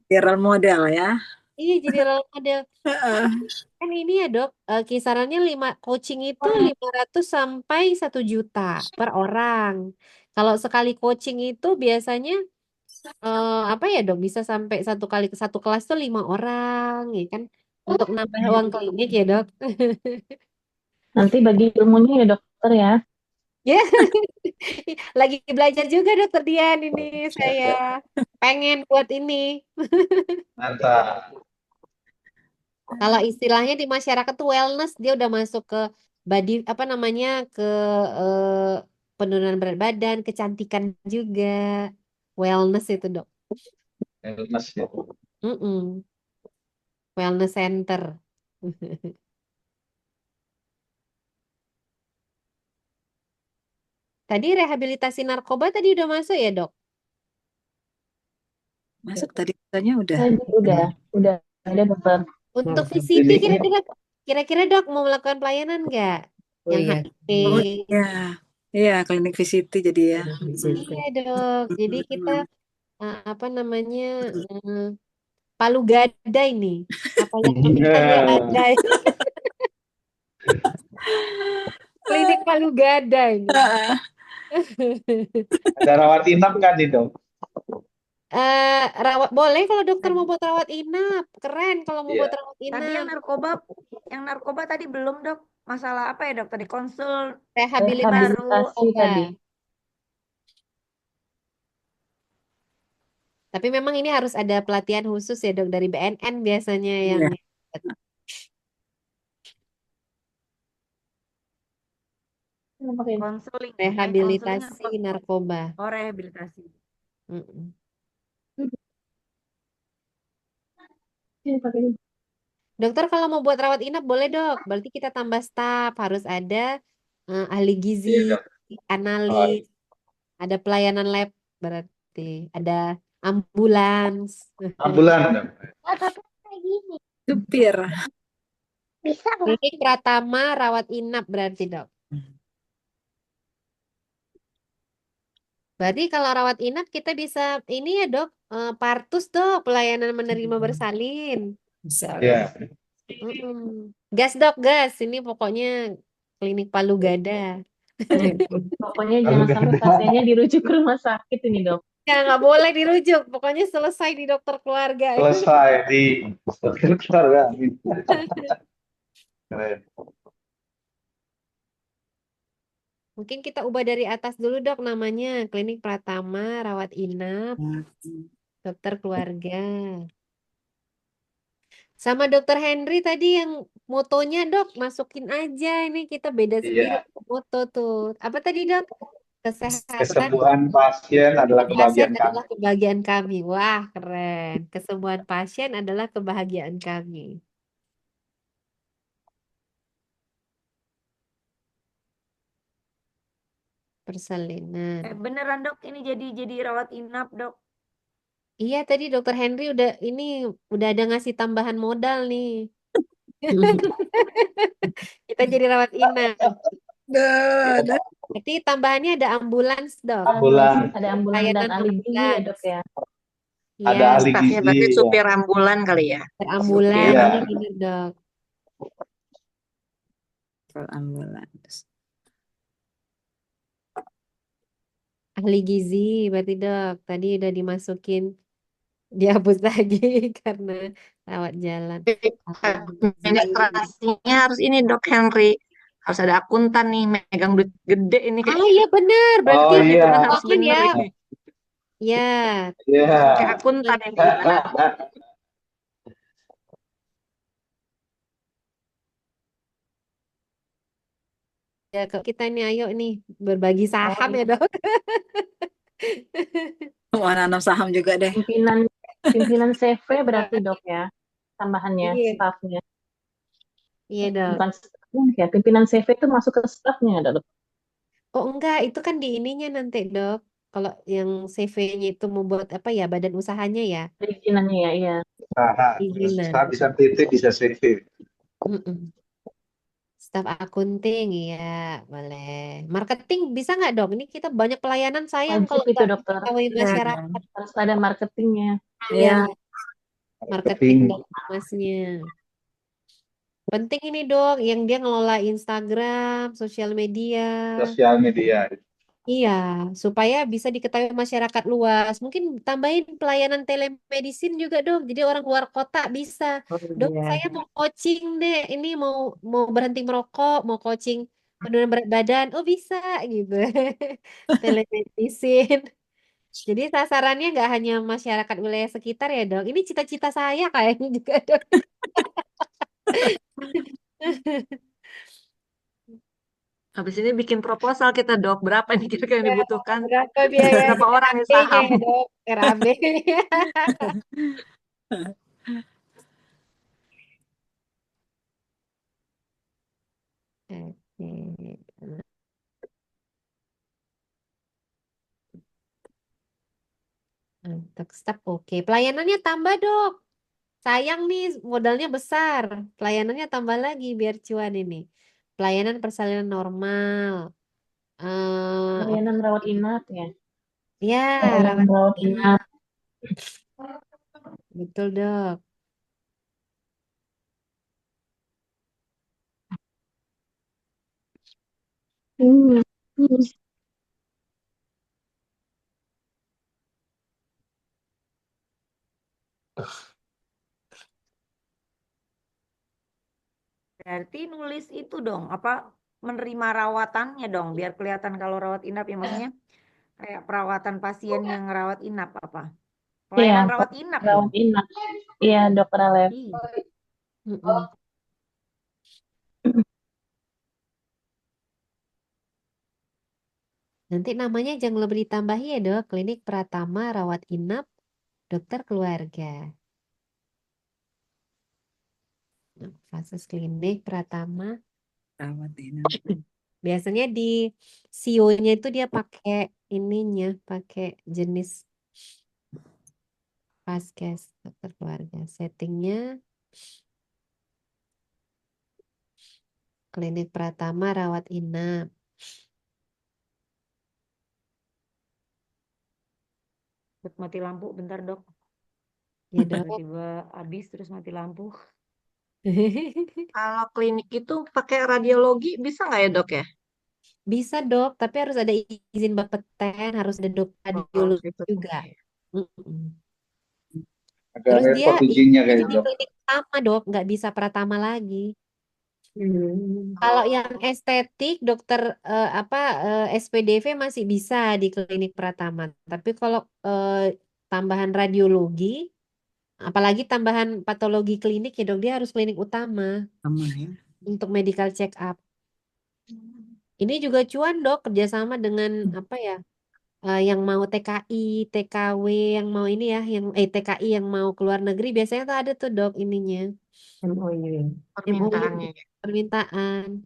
S7: Viral model ya.
S1: Iya jadi role model. Kan ini ya dok, kisarannya coaching itu 500 sampai 1 juta per orang. Kalau sekali coaching itu biasanya apa ya dok, bisa sampai satu kelas tuh 5 orang, ya kan? Untuk nambah uang klinik ya dok.
S4: Nanti bagi ilmunya ya, dokter ya.
S1: Ya, lagi belajar juga dokter Dian ini saya pengen buat ini.
S6: Mantap.
S1: Kalau istilahnya di masyarakat tuh wellness, dia udah masuk ke body apa namanya ke penurunan berat badan, kecantikan juga. Wellness itu dok.
S6: Wellness ya.
S1: Mm-mm. Wellness center. Tadi rehabilitasi narkoba tadi udah masuk ya dok?
S7: Masuk tadi katanya udah.
S4: Udah ada dokter.
S1: Untuk VCT
S6: Kliniknya.
S1: kira-kira dok mau melakukan pelayanan nggak?
S8: Oh
S1: Yang
S8: iya.
S1: HIV.
S7: Oh iya. Iya, klinik VCT jadi ya.
S1: Iya dok. Jadi kita apa namanya Palu Gadai nih. Apa yang meminta dia ada. Klinik Palu Gadai nih.
S6: Ada rawat inap nggak nih dok?
S1: Rawat boleh kalau dokter mau buat rawat inap. Keren kalau mau
S6: Iya.
S1: buat rawat
S3: Tadi
S1: inap.
S3: yang narkoba tadi belum dok. Masalah apa ya dok? Tadi konsul
S1: Rehabilitasi
S4: Rehabilitasi tadi.
S1: Tapi memang ini harus ada pelatihan khusus ya dok dari BNN biasanya yang
S7: Iya.
S3: konseling.
S1: rehabilitasi narkoba.
S3: Oh, rehabilitasi.
S1: Mm-mm. Dokter kalau mau buat rawat inap boleh dok. Berarti kita tambah staf. Harus ada ahli gizi,
S6: Iya, Dok.
S1: analis, ada pelayanan lab berarti. Ada ambulans.
S6: Ambulan dok.
S7: Supir.
S5: Bisa lah.
S1: Klinik Pratama rawat inap berarti dok. Berarti kalau rawat inap kita bisa ini ya dok, partus dok, pelayanan menerima bersalin.
S8: Bisa.
S6: Ya.
S1: Mm-mm. Gas dok, gas. Ini pokoknya klinik Palu Gada.
S4: Pokoknya
S6: Lalu
S4: jangan
S6: gak
S4: sampai
S6: ada.
S4: pasiennya dirujuk ke rumah sakit ini, Dok.
S1: Ya nggak boleh dirujuk, pokoknya selesai di dokter keluarga.
S6: Selesai di keluarga. Keren.
S1: Mungkin kita ubah dari atas dulu dok namanya, Klinik Pratama Rawat Inap Dokter Keluarga. Sama dokter Henry tadi yang motonya dok, masukin aja ini kita beda sendiri
S6: Iya.
S1: moto tuh. Apa tadi dok? Kesehatan
S6: Kesembuhan pasien adalah
S1: pasien
S6: kebahagiaan kami.
S1: adalah kebahagiaan kami. Wah, keren. Kesembuhan pasien adalah kebahagiaan kami. Persalinan.
S3: Beneran dok, ini jadi rawat inap dok.
S1: Iya, tadi dokter Henry udah ada ngasih tambahan modal nih. Kita jadi rawat inap.
S7: Dah.
S1: Berarti tambahannya ada ambulans dok.
S6: Ambulan,
S4: Ada ambulan dan
S1: Layanan
S4: ahli gizi ya,
S1: ambulans.
S4: Dok ya.
S6: ada
S1: Iya,
S6: ahli
S2: Staffnya berarti
S6: gizi. Ya.
S2: supir ambulan kali ya.
S1: ambulan
S6: Iya.
S1: ini gini dok.
S7: Kalau ambulans.
S1: Ahli gizi berarti dok. Tadi udah dimasukin, dihapus lagi karena rawat jalan. Ahli gizi.
S2: Administrasinya harus ini Dok Henry. Harus ada akuntan nih, megang duit gede ini
S1: Ah
S2: kayak
S1: iya benar, berarti
S6: Oh
S1: ada
S6: iya.
S2: harus
S1: keuangan
S2: bener
S1: ya.
S2: ini.
S1: Ya,
S6: Iya.
S2: Kayak akuntan ini.
S1: ya kita ini ayo nih berbagi saham ya dok.
S7: Mau nanam saham juga deh.
S4: Pimpinan CV berarti, Dok ya. Tambahannya,
S1: Iya,
S4: stafnya.
S1: iya dok.
S4: Bukan stafnya ya, pimpinan CV itu masuk ke stafnya, Dok.
S1: Oh enggak, itu kan di ininya nanti dok. Kalau yang CV-nya itu mau buat apa ya, badan usahanya ya,
S4: Perizinannya ya, iya.
S6: Nah,
S1: izinan.
S6: bisa titik, bisa CV.
S1: Mm-mm. Staf akunting, ya boleh. Marketing bisa nggak dok? Ini kita banyak pelayanan sayang
S4: Wajib
S1: kalau
S4: itu,
S1: nggak
S4: Dokter.
S1: diketahui
S7: Ya.
S1: masyarakat.
S4: Harus ada marketingnya.
S1: Ya,
S7: Ya.
S1: marketing
S6: Marketing,
S1: dan masnya. Penting ini dok, yang dia ngelola Instagram, sosial media.
S6: sosial media.
S1: Iya, supaya bisa diketahui masyarakat luas. Mungkin tambahin pelayanan telemedicine juga dong. Jadi orang luar kota bisa.
S8: Oh
S1: Dok,
S8: iya.
S1: saya mau coaching deh. Ini mau mau berhenti merokok, mau coaching penurunan berat badan. Oh bisa gitu. Telemedicine. Jadi sasarannya nggak hanya masyarakat wilayah sekitar ya dok. Ini cita-cita saya kayaknya juga dok.
S2: Habis ini bikin proposal kita Dok. Berapa ini kira-kira yang dibutuhkan?
S1: Berapa biaya
S2: Berapa orang yang
S1: RAB-nya
S2: saham?
S1: ya dok? RAB-nya. Oke. Untuk staf oke. Pelayanannya tambah dok. Sayang nih modalnya besar. Pelayanannya tambah lagi biar cuan ini. Pelayanan persalinan normal.
S4: Layanan rawat inap ya.
S1: Ya,
S4: Layanan
S1: rawat
S4: rawat
S1: inap.
S4: inap.
S1: Betul dok.
S4: Hmm. Hmm.
S3: Berarti nulis itu dong, apa menerima rawatannya dong, biar kelihatan kalau rawat inap ya, maksudnya kayak perawatan pasien yang rawat inap apa?
S4: Iya,
S3: Pelayanan rawat inap dong.
S4: rawat inap. Iya, Dokter Alef.
S3: Iya.
S1: Mm-mm. Nanti namanya jangan lupa ditambahi ya dok. Klinik Pratama Rawat Inap Dokter Keluarga. Nah, Fases klinik Pratama.
S7: Rawat inap.
S1: Biasanya di SEO-nya itu dia pakai ininya, pakai jenis Vaskes dokter keluarga. Settingnya Klinik Pratama rawat inap.
S3: Mati lampu bentar dok.
S1: Ya dok.
S3: Tiba-tiba habis terus mati lampu.
S2: Kalau klinik itu pakai radiologi bisa nggak ya dok ya?
S1: Bisa dok, tapi harus ada izin Bapeten, harus ada dok
S2: Oh,
S1: radiologi
S2: itu.
S1: juga. Mm-mm.
S6: Agak
S1: Terus dia
S6: repot izinnya
S1: jadi
S6: kayak
S1: di
S6: dok.
S1: klinik Pratama dok, nggak bisa Pratama lagi.
S8: Hmm.
S1: Kalau yang estetik dokter SPDV masih bisa di klinik Pratama. Tapi kalau tambahan radiologi, apalagi tambahan patologi klinik ya dok, dia harus klinik utama
S7: Sama ya.
S1: untuk medical check up. Ini juga cuan dok, kerjasama dengan apa ya, yang mau TKI, TKW, yang mau ini ya, yang TKI yang mau keluar negeri biasanya tuh ada tuh dok ininya,
S8: MOU.
S1: MOU
S2: Permintaannya ya.
S1: permintaan.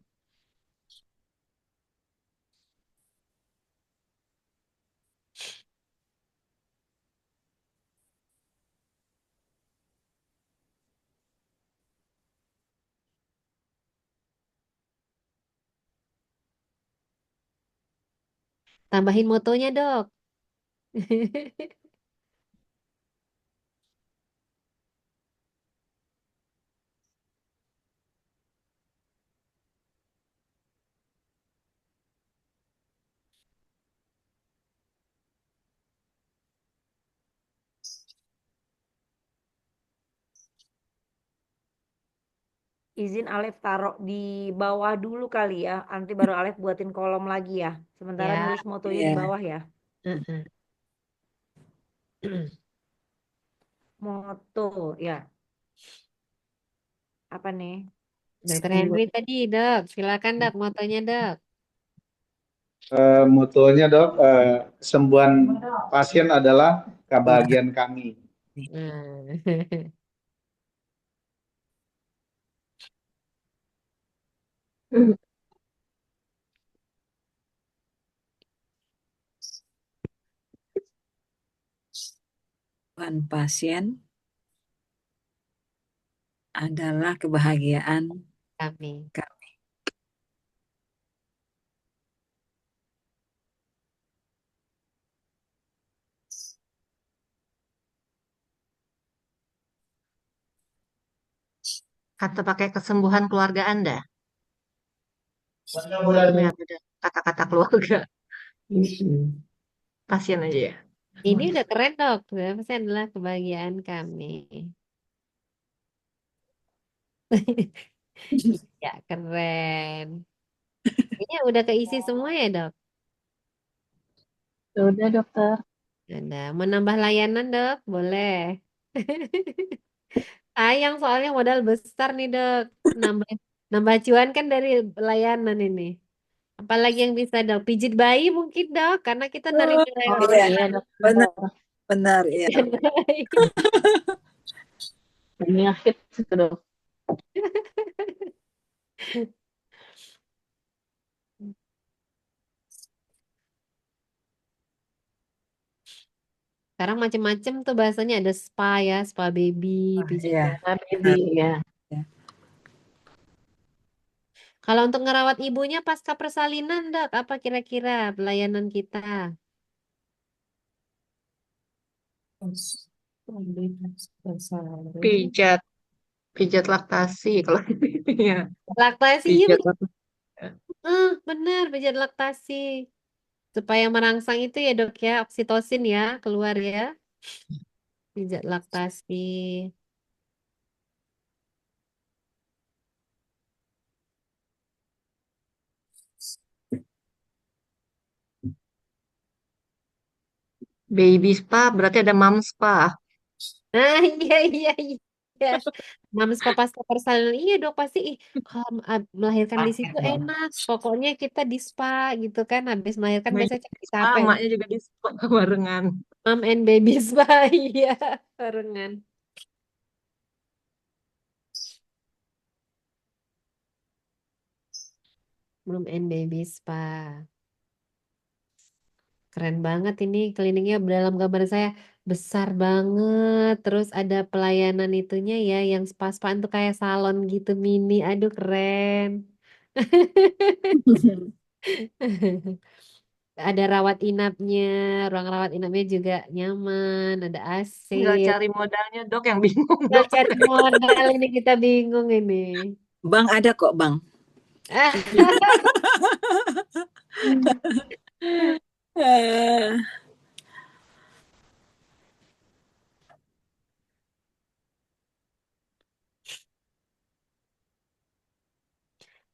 S1: Tambahin motonya dok.
S3: Izin Alef taruh di bawah dulu kali ya. Nanti baru Alef buatin kolom lagi ya. Sementara
S1: Ya.
S3: nulis motonya di
S7: Iya.
S3: bawah ya.
S1: Heeh.
S3: Moto ya. Apa nih?
S1: Dokter Henry tadi dok, silakan dok motonya dok.
S6: Mutualnya dok, kesembuhan pasien adalah kebahagiaan kami.
S1: Nah.
S7: Kesembuhan pasien adalah kebahagiaan
S1: Kami.
S7: kami.
S2: Atau pakai kesembuhan keluarga Anda. Lihat udah kata-kata keluarga pasien aja ya.
S1: Ini udah keren dok, pasti adalah kebahagiaan kami. Ya keren. Ini udah keisi semua ya dok.
S4: Sudah dokter.
S1: Udah, mau nambah layanan dok, boleh. Sayang soalnya modal besar nih dok. Nambah nambah cuan kan dari layanan ini. Apalagi yang bisa dok, pijit bayi mungkin dok, karena kita nerima
S4: Oh
S7: Iya,
S4: iya dokter.
S7: benar, benar ya.
S1: pijat bayi.
S4: Penyakit itu dok.
S1: Sekarang macem-macem tuh bahasanya ada spa ya, spa baby, pijat
S7: Iya,
S1: bayi.
S4: Baby ya.
S7: ya.
S1: Kalau untuk ngerawat ibunya pasca persalinan dok, apa kira-kira pelayanan kita?
S2: Pijat, pijat laktasi kalau ya.
S1: Laktasi, iya
S2: Pijat
S1: bener,
S2: laktasi.
S1: bener, pijat laktasi. Supaya merangsang itu ya dok ya, oksitosin ya, keluar ya, pijat laktasi.
S2: Baby spa berarti ada mom spa.
S1: Nah, iya, iya, iya. Mams pasca persalinan, iya dok pasti. Kalau melahirkan di situ enak. Pokoknya kita di spa gitu kan, habis melahirkan
S2: Main
S1: biasanya
S2: spa,
S1: capek.
S2: emaknya juga di spa barengan.
S1: Mom and baby spa, iya, barengan. Mom and baby spa. Keren banget ini kliniknya dalam gambar saya besar banget. Terus ada pelayanan itunya ya yang spa-spaan tuh kayak salon gitu mini. Aduh keren. Ada rawat inapnya, ruang rawat inapnya juga nyaman, ada AC.
S2: Tinggal cari modalnya, Dok, yang bingung,
S1: Tinggal
S2: Dok.
S1: cari modal ini kita bingung ini.
S7: Bang ada kok, Bang. Eh,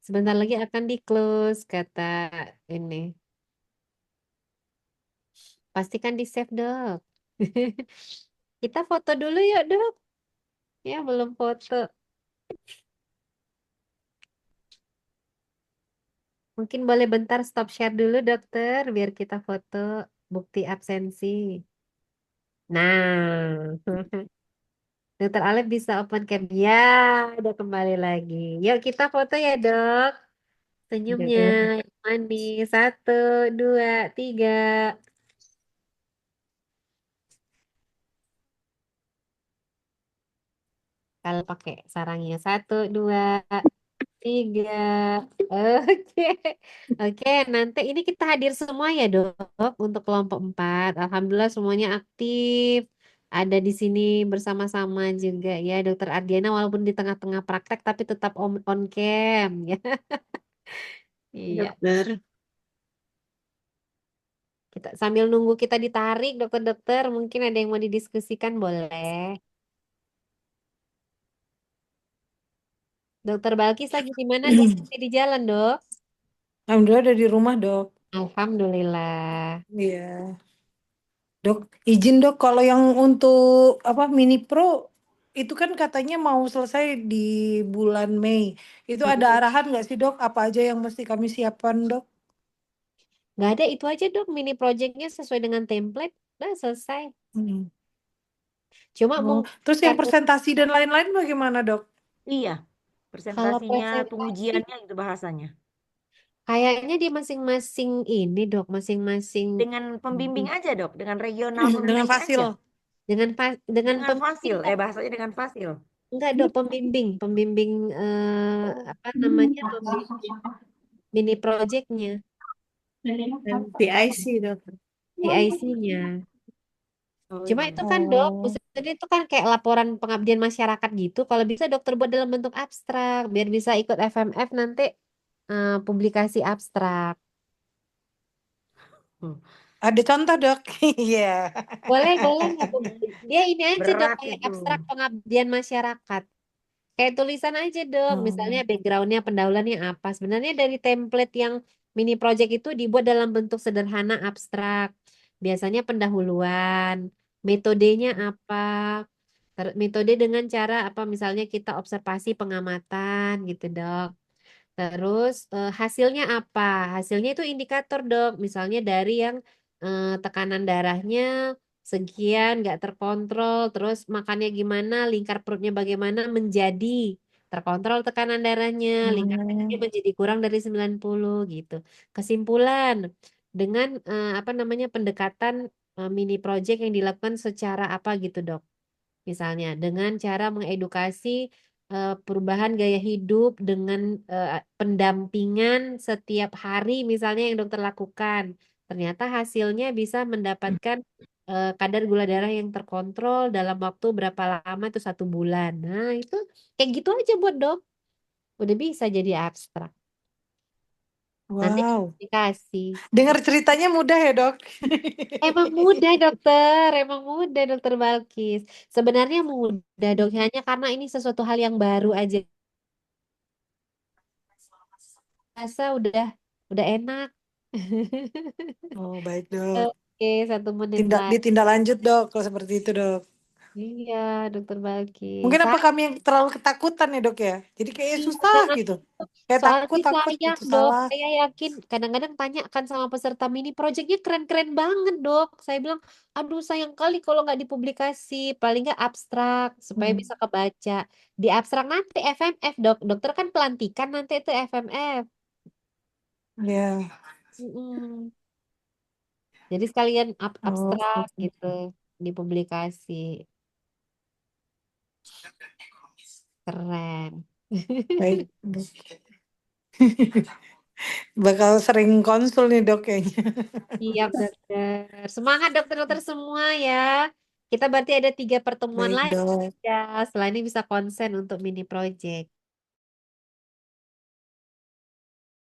S1: Sebentar lagi akan di close kata ini. Pastikan di save dok. Kita foto dulu yuk dok. Ya belum foto. Mungkin boleh bentar stop share dulu dokter biar kita foto bukti absensi. Nah, dokter Alif bisa open cam. Ya, udah kembali lagi. Yuk kita foto ya dok. Senyumnya
S8: Ya.
S1: yang manis. Satu, dua, tiga. Kalau pakai sarangnya. Satu, dua, tiga. Oke. Oke, nanti ini kita hadir semua ya, Dok, untuk kelompok 4. Alhamdulillah semuanya aktif. Ada di sini bersama-sama juga ya, Dokter Ardiana walaupun di tengah-tengah praktek tapi tetap on cam ya. Iya.
S7: dokter.
S1: Kita sambil nunggu kita ditarik, dokter-dokter, mungkin ada yang mau didiskusikan boleh. Dokter Balkis lagi di mana, Dok? Masih di jalan, Dok?
S9: Alhamdulillah udah di rumah, Dok.
S1: Alhamdulillah.
S9: Iya. Dok, izin dok, kalau yang untuk apa mini pro itu kan katanya mau selesai di bulan Mei. Itu ada arahan nggak sih dok? Apa aja yang mesti kami siapkan dok?
S1: Nggak ada, itu aja dok mini projectnya sesuai dengan template. Udah selesai.
S9: Hmm.
S1: Cuma
S9: Oh,
S1: mungkin
S9: terus yang
S1: karena
S9: presentasi dan lain-lain bagaimana dok?
S3: Iya,
S1: kalau
S3: presentasinya,
S1: presentasi
S3: pengujiannya itu bahasanya.
S1: kayaknya di masing-masing ini dok, masing-masing
S3: Dengan pembimbing aja, Dok, dengan regional
S9: Dengan
S3: pembimbing
S9: fasil.
S3: aja.
S1: dengan
S3: Dengan
S1: pembimbing
S3: fasil,
S1: kok.
S3: bahasanya dengan fasil.
S1: Enggak dok, pembimbing apa namanya pembimbing mini projectnya,
S9: Dan PIC dok.
S1: PIC-nya.
S3: Oh
S1: Cuma
S3: iya.
S1: itu kan dok,
S9: Oh,
S1: maksudnya itu kan kayak laporan pengabdian masyarakat gitu. Kalau bisa dokter buat dalam bentuk abstrak, biar bisa ikut FMF nanti publikasi abstrak.
S3: Hmm.
S9: ada contoh dok. Iya.
S1: Boleh, boleh nggak Bu? Dia ini aja dok,
S3: Berat
S1: kayak
S3: itu.
S1: abstrak pengabdian masyarakat. Kayak tulisan aja dok, misalnya
S9: Hmm.
S1: backgroundnya pendahuluannya apa. Sebenarnya dari template yang mini project itu dibuat dalam bentuk sederhana abstrak. Biasanya pendahuluan, metodenya apa, metode dengan cara apa, misalnya kita observasi pengamatan gitu dok. Terus hasilnya apa? Hasilnya itu indikator dok. Misalnya dari yang tekanan darahnya sekian, nggak terkontrol, terus makannya gimana, lingkar perutnya bagaimana menjadi terkontrol tekanan darahnya, lingkar darahnya
S9: Hmm.
S1: menjadi kurang dari 90 gitu. Kesimpulan, dengan apa namanya pendekatan mini project yang dilakukan secara apa gitu dok. Misalnya dengan cara mengedukasi perubahan gaya hidup dengan pendampingan setiap hari misalnya yang dokter lakukan. Ternyata hasilnya bisa mendapatkan kadar gula darah yang terkontrol dalam waktu berapa lama itu 1 bulan. Nah itu kayak gitu aja buat dok. Udah bisa jadi abstrak. Nanti
S9: Wow.
S1: dikasih.
S9: Dengar ceritanya mudah ya dok.
S1: Emang mudah dokter, emang mudah dokter Balkis. Sebenarnya mudah dok, hanya karena ini sesuatu hal yang baru aja. Rasa udah enak.
S9: Oh baik dok.
S1: Oke, 1 menit lagi.
S9: Ditindaklanjut dok kalau seperti itu dok.
S1: Iya, dokter Balkis.
S9: Mungkin apa kami yang terlalu ketakutan ya dok ya? Jadi kayaknya
S1: Iya,
S9: susah
S1: jangan.
S9: gitu. Kayak
S1: Soalnya
S9: takut
S1: sayang
S9: gitu
S1: dok,
S9: salah.
S1: saya yakin kadang-kadang tanyakan sama peserta mini projectnya keren-keren banget dok. Saya bilang, aduh sayang kali kalau nggak dipublikasi, paling nggak abstrak supaya
S9: Hmm.
S1: bisa kebaca. Di abstrak nanti FMF dok, dokter kan pelantikan nanti itu FMF.
S9: Ya.
S1: Mm-mm. Jadi sekalian
S9: Oh,
S1: abstrak gitu dipublikasi. Keren.
S9: baik dok. Bakal sering konsul nih dok kayaknya.
S1: Siap, dokter. Semangat dokter-dokter semua ya. Kita berarti ada 3 pertemuan
S9: Baik
S1: lagi
S9: dok.
S1: ya. Setelah ini bisa konsen untuk mini project.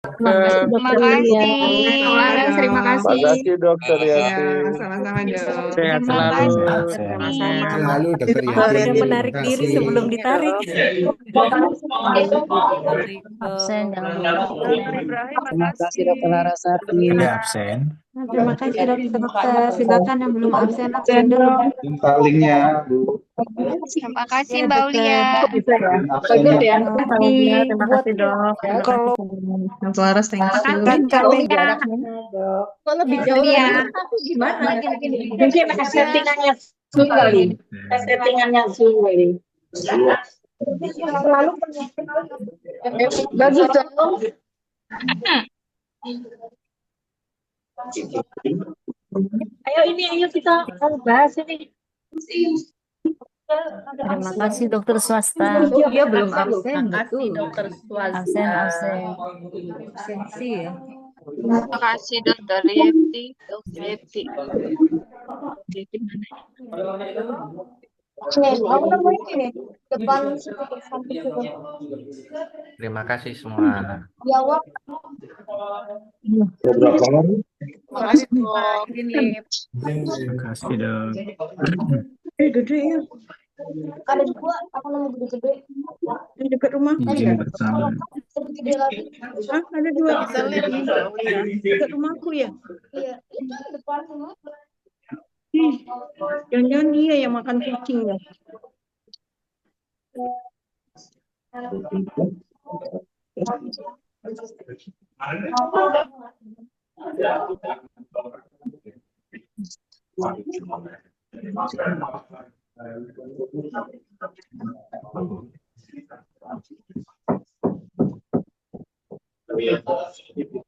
S4: Terima kasih
S2: Terima
S4: dokter Lia.
S2: kasih.
S10: Selaras, terima kasih.
S6: Makasih dokter
S10: Ya,
S6: Yasin.
S10: sama-sama dok.
S11: Sehat
S2: Terima
S11: selalu.
S2: kasih,
S11: Dok.
S2: dokter
S11: Sama-sama.
S2: Lia.
S8: Sehat selalu dokter
S9: Dokter
S8: Yasin.
S9: Yasin,
S8: Terima
S9: menarik diri
S8: kasih.
S9: sebelum ditarik.
S3: Assalamualaikum.
S5: Absen yang
S2: Dokter Ibrahim,
S11: Terima kasih
S2: makasih.
S11: Dokter Larasati.
S8: Ada absen.
S12: Terima kasih dokter. Silakan yang belum absen absen dulu.
S6: Minta linknya, Bu.
S2: Terima kasih,
S12: Ya
S2: Mbak
S12: dokter.
S2: Aulia.
S4: Bisa ya.
S6: Absennya.
S4: Bagus ya.
S12: Terima
S4: Terima
S12: kasih.
S4: terima
S9: Buat
S4: kasih dok. Terima
S9: kalau
S4: kasih. Yang selaras, thank you.
S9: kan kami
S4: Jaraknya dok. Kok lebih jauh
S2: Iya.
S4: dari aku gimana?
S12: Gini.
S4: Mungkin settingannya Zoom kali. Settingannya Zoom kali. Selalu bagus dong. Ayo kita bahas ini.
S12: Terima kasih dokter swasta.
S3: Dia belum absen,
S2: Makasih,
S3: betul.
S2: dokter
S12: Absen absen.
S3: Absensi ya.
S2: Terima kasih, dokter Yeti. Dokter Yeti. Yeti mana?
S4: Aku nemuin ini depan samping itu.
S11: Terima kasih semua.
S4: Jawab.
S6: Berapa lama?
S2: Makasih, Dok. Ini
S11: Terima kasih Dok.
S10: Gede ya,
S4: Ada dua, aku nemu gede-gede.
S10: di dekat rumah.
S11: Izin pertama.
S4: Gede lagi.
S10: Hah, ada dua.
S2: kita lihat nih, Mbak Aulia.
S10: Dekat rumahku ya.
S4: Iya, itu depan semua.
S10: Jangan-jangan dia yang makan kucing ya.
S6: Iya.